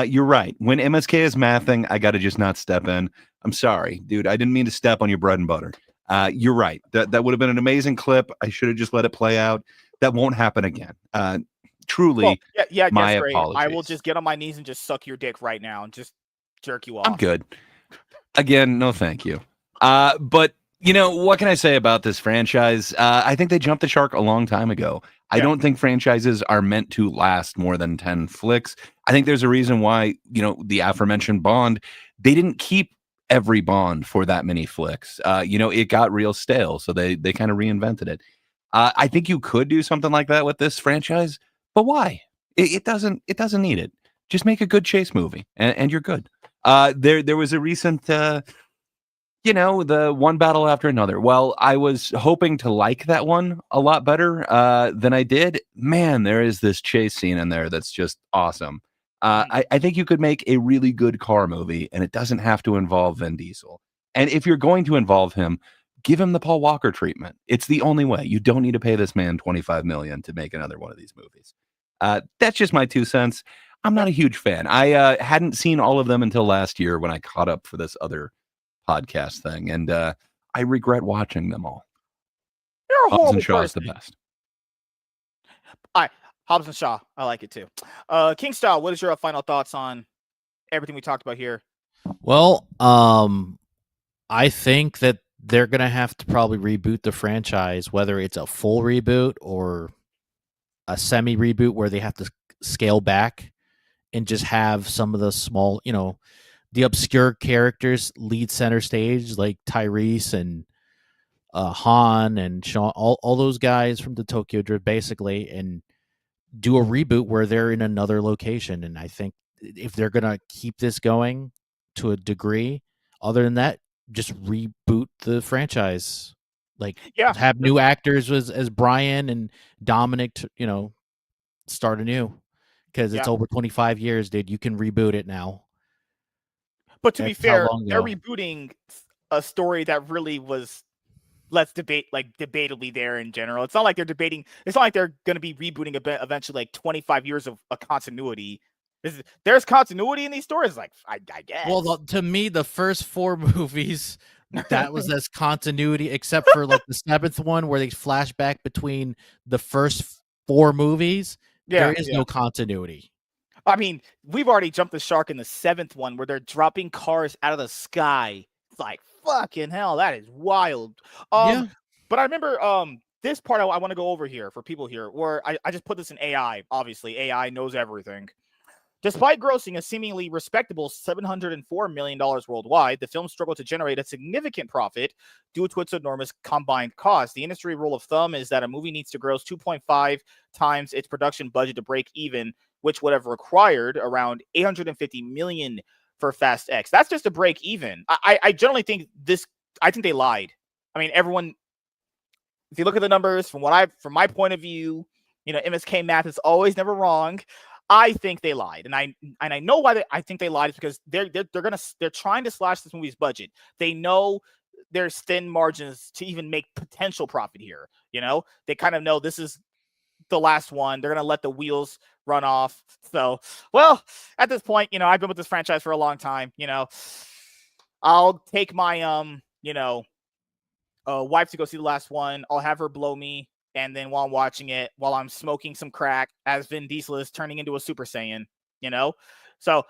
You're right. When MSK is mathing, I got to just not step in. I'm sorry, dude. I didn't mean to step on your bread and butter. You're right. That would have been an amazing clip. I should have just let it play out. That won't happen again. Truly, my apologies. I will just get on my knees and just suck your dick right now and just jerk you off. I'm good. Again, no thank you. But You know, what can I say about this franchise? I think they jumped the shark a long time ago. I don't think franchises are meant to last more than 10 flicks. I think there's a reason why, the aforementioned Bond, they didn't keep every Bond for that many flicks. It got real stale, so they kind of reinvented it. I think you could do something like that with this franchise, but why? It doesn't need it. Just make a good chase movie, and you're good. There was a recent the one battle after another. Well, I was hoping to like that one a lot better than I did. Man, there is this chase scene in there that's just awesome. I think you could make a really good car movie, and it doesn't have to involve Vin Diesel. And if you're going to involve him, give him the Paul Walker treatment. It's the only way. You don't need to pay this man $25 million to make another one of these movies. That's just my 2 cents. I'm not a huge fan. I hadn't seen all of them until last year when I caught up for this other podcast thing, and I regret watching them all. You're a Hobbs and horrible Shaw is the person. best. All right, Hobbs and Shaw. I like it too. King Style, what is your final thoughts on everything we talked about here? Well, I think that they're going to have to probably reboot the franchise, whether it's a full reboot or a semi reboot where they have to scale back and just have some of the small, the obscure characters lead center stage, like Tyrese and Han and Sean, all those guys from the Tokyo Drift, basically, and do a reboot where they're in another location. And I think if they're going to keep this going to a degree, other than that, just reboot the franchise. Like, have new actors as Brian and Dominic, start anew. Because it's over 25 years, dude. You can reboot it now. But to be fair, they're rebooting a story that really was, let's debate, like, debatably there in general. It's not like they're debating. It's not like they're going to be rebooting eventually, like 25 years of a continuity. There's continuity in these stories, like, I guess. Well, to me, the first 4 movies, that was as continuity, except for like the 7th one where they flash back between the first 4 movies. There is no continuity. I mean, we've already jumped the shark in the 7th one where they're dropping cars out of the sky. It's like, fucking hell, that is wild. But I remember this part I want to go over here for people here, where I just put this in AI. Obviously, AI knows everything. Despite grossing a seemingly respectable $704 million worldwide, the film struggled to generate a significant profit due to its enormous combined cost. The industry rule of thumb is that a movie needs to gross 2.5 times its production budget to break even, which would have required around $850 million for Fast X. That's just a break even. I generally think I think they lied. I mean, everyone, if you look at the numbers from my point of view, MSK math is always never wrong. I think they lied, and I know why I think they lied is because they're trying to slash this movie's budget. They know there's thin margins to even make potential profit here. They kind of know this is the last one. They're gonna let the wheels run off. So, well, at this point, I've been with this franchise for a long time. I'll take my wife to go see the last one. I'll have her blow me. And then while I'm watching it, while I'm smoking some crack, as Vin Diesel is turning into a Super Saiyan, So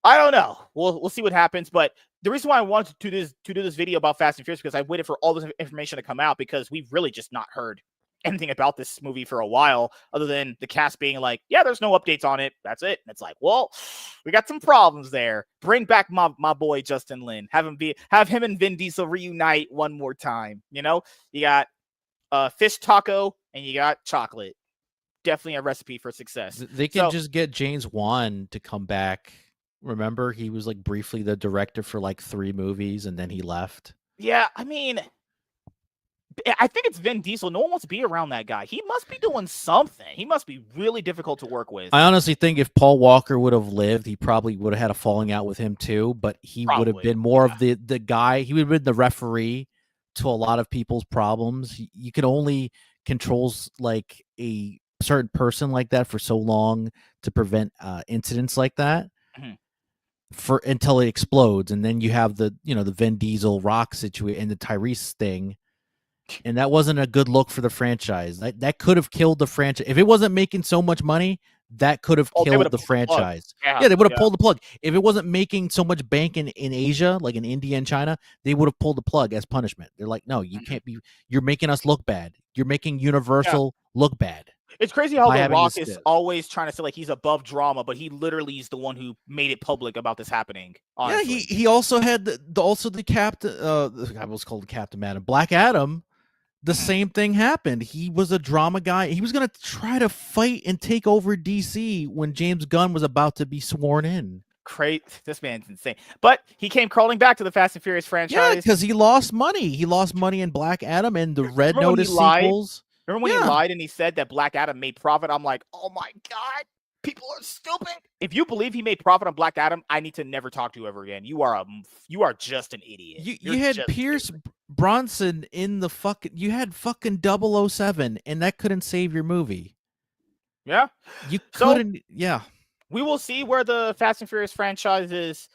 I don't know. We'll see what happens. But the reason why I wanted to do this video about Fast and Furious because I waited for all this information to come out because we've really just not heard anything about this movie for a while, other than the cast being like, yeah, there's no updates on it. That's it. And it's like, well, we got some problems there. Bring back my boy Justin Lin. Have him and Vin Diesel reunite one more time. You got fish taco and you got chocolate. Definitely a recipe for success. They can just get James Wan to come back. Remember, he was like briefly the director for like 3 movies and then he left. Yeah, I mean, I think it's Vin Diesel. No one wants to be around that guy. He must be doing something. He must be really difficult to work with. I honestly think if Paul Walker would have lived, he probably would have had a falling out with him too, but he would have been more of the guy. He would have been the referee to a lot of people's problems. You can only control like a certain person like that for so long to prevent incidents like that until it explodes. And then you have the Vin Diesel Rock situation and the Tyrese thing. And that wasn't a good look for the franchise. That could have killed the franchise. If it wasn't making so much money, that could have killed the franchise. Yeah, they would have pulled the plug. If it wasn't making so much bank in Asia, like in India and China, they would have pulled the plug as punishment. They're like, no, you can't be. You're making us look bad. You're making Universal look bad. It's crazy how The Rock is always trying to say like he's above drama, but he literally is the one who made it public about this happening. Honestly. Yeah, he also had the Captain. I was called Captain Adam, Black Adam. The same thing happened. He was a drama guy. He was going to try to fight and take over DC when James Gunn was about to be sworn in. Great. This man's insane. But he came crawling back to the Fast and Furious franchise. Yeah, because he lost money. He lost money in Black Adam and the Red Notice sequels. Remember when he lied and he said that Black Adam made profit? I'm like, oh my God, people are stupid. If you believe he made profit on Black Adam, I need to never talk to you ever again. You are just an idiot. You had Pierce Bronson in the fucking. You had fucking 007, and that couldn't save your movie. Yeah, you couldn't. We will see where the Fast and Furious franchise's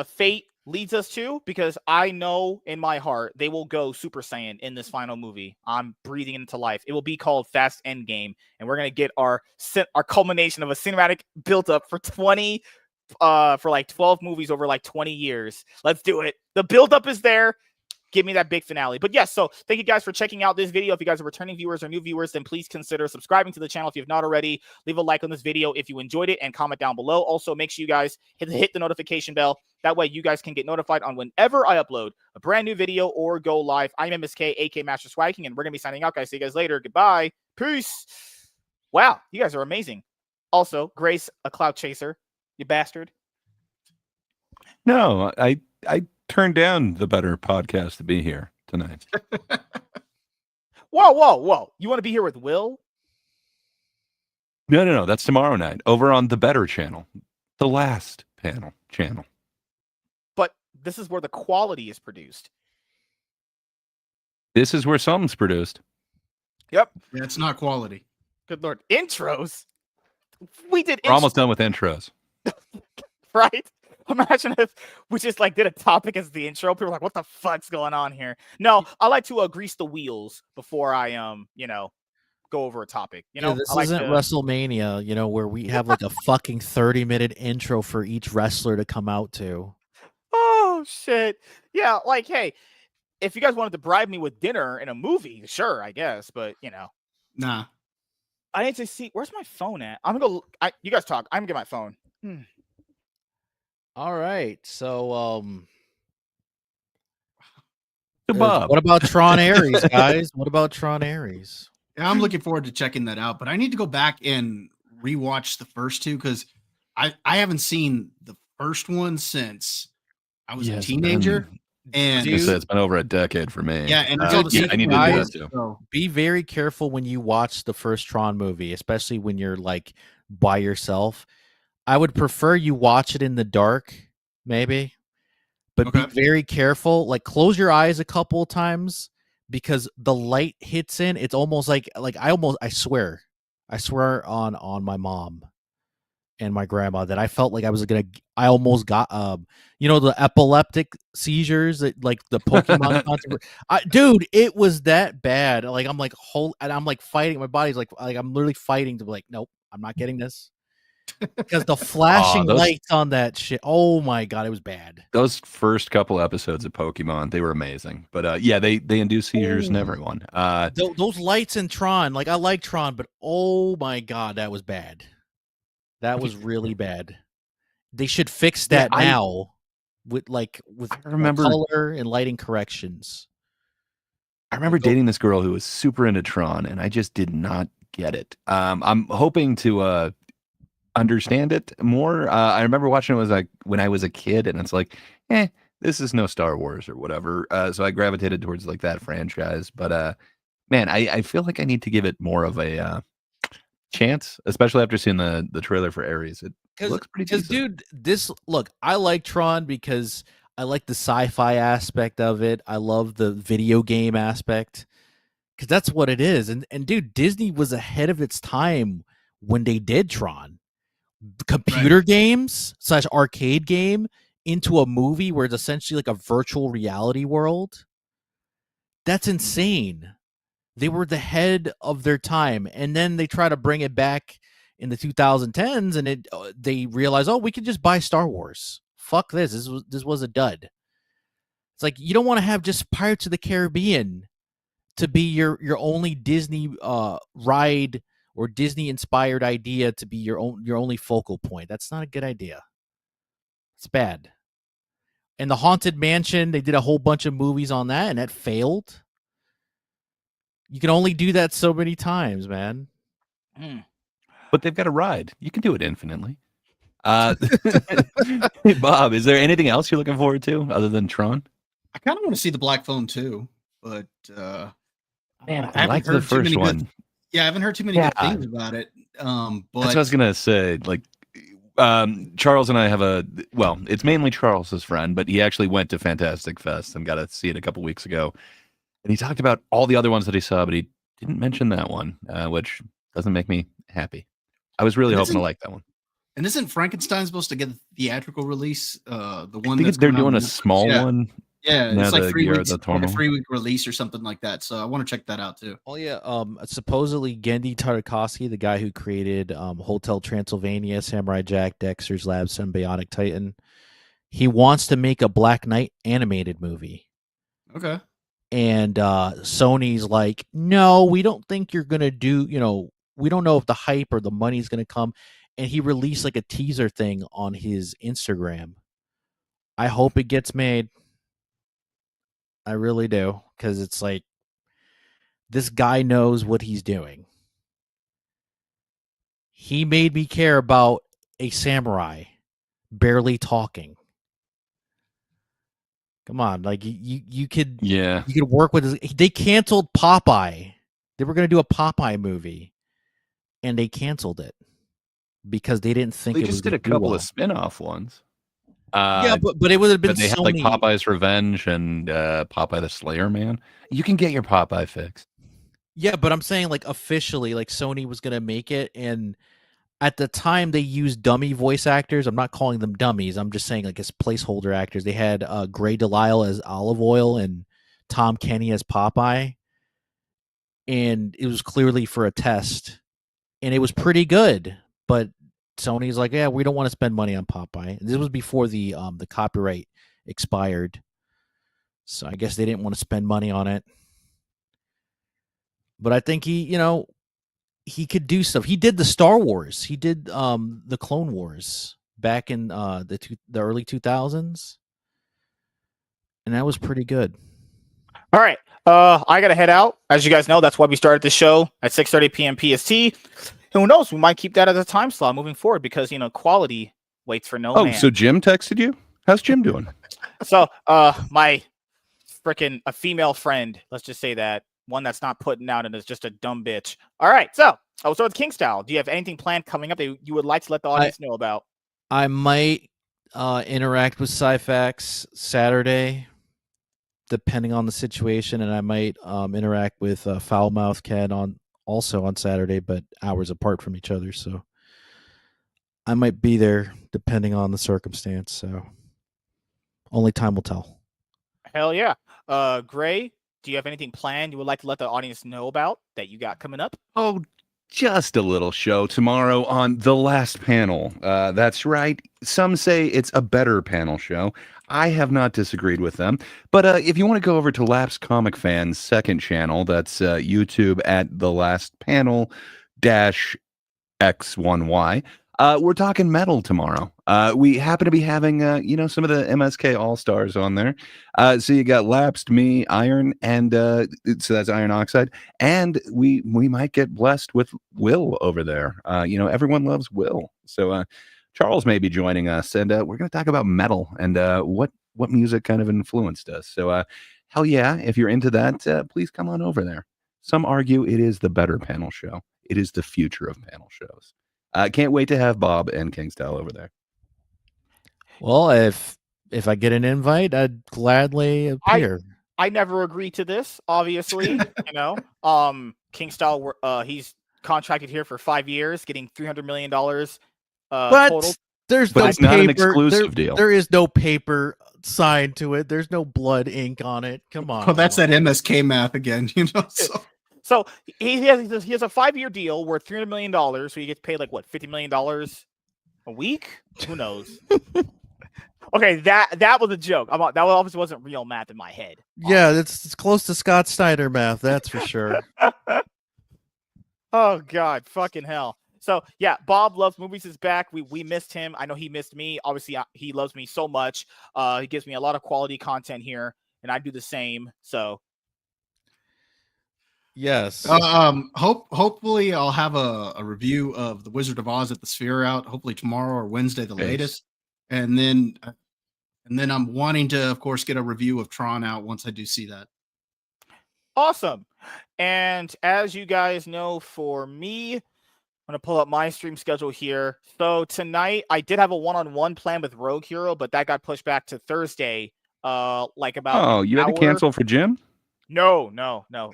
fate leads us to, because I know in my heart they will go Super Saiyan in this final movie. I'm breathing into life. It will be called Fast Endgame, and we're gonna get our culmination of a cinematic built up for 12 movies over like 20 years. Let's do it. The build up is there. Give me that big finale. But yes, so thank you guys for checking out this video. If you guys are returning viewers or new viewers, then please consider subscribing to the channel if you have not already. Leave a like on this video if you enjoyed it and comment down below. Also, make sure you guys hit the notification bell. That way you guys can get notified on whenever I upload a brand new video or go live. I'm MSK, AK Master Swagging, and we're going to be signing out, guys. See you guys later. Goodbye. Peace. Wow, you guys are amazing. Also, Grace, a cloud chaser. You bastard. No, I turned down the better podcast to be here tonight. Whoa. You want to be here with Will? No. That's tomorrow night over on the better channel. The last channel. But this is where the quality is produced. This is where something's produced. Yep. Yeah, it's not quality. Good Lord. Intros? We're almost done with intros. Right? Imagine if we just like did a topic as the intro. People are like, what the fuck's going on here? No, I like to grease the wheels before I go over a topic. This isn't WrestleMania, where we have like a fucking 30-minute intro for each wrestler to come out to. Oh shit. Yeah, like, hey, if you guys wanted to bribe me with dinner in a movie, sure, I guess, but Nah. I need to see where's my phone at. I'm gonna go. You guys talk. I'm gonna get my phone. All right, so Bob. What about Tron Ares, guys? What about Tron Ares? Yeah, I'm looking forward to checking that out, but I need to go back and rewatch the first two because I haven't seen the first one since I was a teenager. And it's been over a decade for me. Yeah, and I need to do that too. So be very careful when you watch the first Tron movie, especially when you're like by yourself. I would prefer you watch it in the dark, maybe, but be very careful. Like, close your eyes a couple of times because the light hits in. It's almost like I swear on my mom and my grandma that I felt like I almost got the epileptic seizures that like the Pokemon concert. Dude, it was that bad. Like I'm like and I'm like fighting. My body's like I'm literally fighting to be like, nope, I'm not getting this. Because the flashing lights on that shit. Oh my God, it was bad. Those first couple episodes of Pokemon, they were amazing. But they induce seizures in everyone. Those lights in Tron, like I like Tron, but oh my God, that was bad. That was really bad. They should fix that now with color and lighting corrections. I remember dating this girl who was super into Tron, and I just did not get it. I'm hoping to understand it more. I remember watching it when I was a kid, and it's like, this is no Star Wars or whatever. So I gravitated towards like that franchise. But man, I feel like I need to give it more of a chance, especially after seeing the trailer for Ares. It looks pretty decent. Dude, I like Tron because I like the sci-fi aspect of it. I love the video game aspect because that's what it is. And dude, Disney was ahead of its time when they did Tron. Computer games / arcade game into a movie where it's essentially like a virtual reality world. That's insane. They were the head of their time, and then they try to bring it back in the 2010s, and they realized, oh, we could just buy Star Wars. Fuck this. This was a dud. It's like you don't want to have just Pirates of the Caribbean to be your only Disney ride or Disney inspired idea to be your only focal point. That's not a good idea. It's bad. And the Haunted Mansion, they did a whole bunch of movies on that, and that failed. You can only do that so many times, man. But they've got a ride. You can do it infinitely. Hey, Bob, is there anything else you're looking forward to other than Tron? I kind of want to see the Black Phone too, but man, I liked the first one. I haven't heard too many good things about it. But that's what I was gonna say. Like, Charles and I have it's mainly Charles's friend, but he actually went to Fantastic Fest and got to see it a couple weeks ago. And he talked about all the other ones that he saw, but he didn't mention that one, which doesn't make me happy. I was really hoping to like that one. And isn't Frankenstein supposed to get a theatrical release? The one I think they're doing a small one. Yeah, it's like 3 weeks, like a 3-week release or something like that. So I want to check that out too. Oh yeah, supposedly Genndy Tartakovsky, the guy who created Hotel Transylvania, Samurai Jack, Dexter's Lab, Symbiotic Titan, he wants to make a Black Knight animated movie. Okay. And Sony's like, no, we don't think you're gonna do. We don't know if the hype or the money's gonna come. And he released like a teaser thing on his Instagram. I hope it gets made. I really do, because it's like this guy knows what he's doing. He made me care about a samurai barely talking. Come on, like you could work with this. They canceled Popeye. They were going to do a Popeye movie, and they canceled it because they didn't think they it was just did a couple of spin-off ones. But it would have been they had like Popeye's Revenge and Popeye the Slayer Man. You can get your Popeye fix. Yeah, but I'm saying like officially, like Sony was gonna make it, and at the time they used dummy voice actors. I'm not calling them dummies. I'm just saying like as placeholder actors. They had Gray Delisle as Olive Oil and Tom Kenny as Popeye, and it was clearly for a test, and it was pretty good, but Sony's like, yeah, we don't want to spend money on Popeye. This was before the copyright expired, so I guess they didn't want to spend money on it. But I think he could do stuff. He did the Star Wars. He did the Clone Wars back in the early 2000s, and that was pretty good. All right, I gotta head out. As you guys know, that's why we started the show at 6:30 p.m. PST. Who knows? We might keep that as a time slot moving forward because quality waits for no man. Oh, so Jim texted you? How's Jim doing? So, my freaking a female friend, let's just say that, one that's not putting out and is just a dumb bitch. All right, so I'll start with King Style. Do you have anything planned coming up that you would like to let the audience know about? I might interact with Syfax Saturday, depending on the situation, and I might interact with Foulmouth Ken also on Saturday, but hours apart from each other. So I might be there depending on the circumstance. So only time will tell. Hell yeah. Gray, do you have anything planned you would like to let the audience know about that you got coming up? Oh, just a little show tomorrow on The Last Panel. That's right. Some say it's a better panel show. I have not disagreed with them. But if you want to go over to Lapsed Comic Fan's second channel, that's YouTube at The Last Panel -X1Y. We're talking metal tomorrow. We happen to be having, some of the MSK All-Stars on there. So you got Lapsed, me, Iron, and so that's Iron Oxide. And we might get blessed with Will over there. Everyone loves Will. So Charles may be joining us, and we're going to talk about metal and what music kind of influenced us. So hell yeah, if you're into that, please come on over there. Some argue it is the better panel show. It is the future of panel shows. Can't wait to have Bob and Kingstyle over there. Well, if I get an invite, I'd gladly appear. I never agreed to this, obviously. Kingstyle, he's contracted here for 5 years, getting $300 million total. But it's not an exclusive deal. There is no paper signed to it. There's no blood ink on it. Come on. Well, that's that MSK math again, So he has a 5-year deal worth $300 million. So he gets paid like what, $50 million a week? Who knows? Okay, that was a joke. That obviously wasn't real math in my head. Yeah, it's close to Scott Snyder math, that's for sure. Oh God, fucking hell. So yeah, Bob Loves Movies is back. We missed him. I know he missed me. Obviously, he loves me so much. He gives me a lot of quality content here, and I do the same. So yes. Hopefully, I'll have a review of The Wizard of Oz at the Sphere out. Hopefully tomorrow or Wednesday, the latest, and then I'm wanting to, of course, get a review of Tron out once I do see that. Awesome. And as you guys know, for me, I'm going to pull up my stream schedule here. So tonight, I did have a one-on-one plan with Rogue Hero, but that got pushed back to Thursday. Like about Oh, you had to cancel for Jim? No.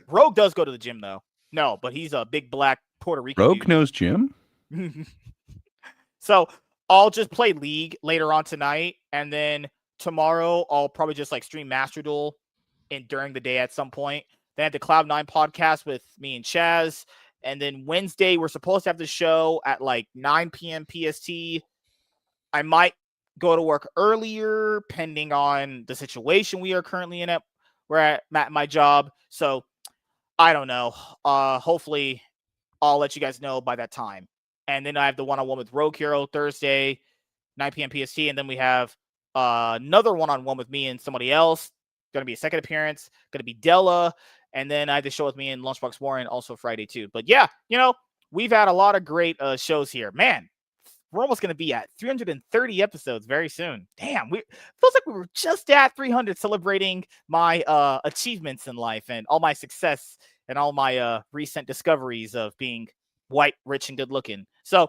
Rogue does go to the gym, though. No, but he's a big black Puerto Rican Rogue dude. knows Jim? So I'll just play League later on tonight, and then tomorrow I'll probably just like stream Master Duel during the day at some point. Then I had the Cloud9 podcast with me and Chaz. And then Wednesday, we're supposed to have the show at like 9 p.m. PST. I might go to work earlier, pending on the situation we are currently in at my job. So I don't know. Hopefully, I'll let you guys know by that time. And then I have the one-on-one with Rogue Hero Thursday, 9 p.m. PST. And then we have another one-on-one with me and somebody else. Going to be a second appearance. Going to be Della. And then I had the show with me and Lunchbox Warren also Friday too. But yeah, we've had a lot of great shows here. Man, we're almost going to be at 330 episodes very soon. Damn, feels like we were just at 300 celebrating my achievements in life and all my success and all my recent discoveries of being white, rich, and good looking. So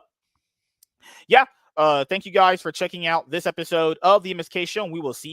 yeah, thank you guys for checking out this episode of the MSK Show, and we will see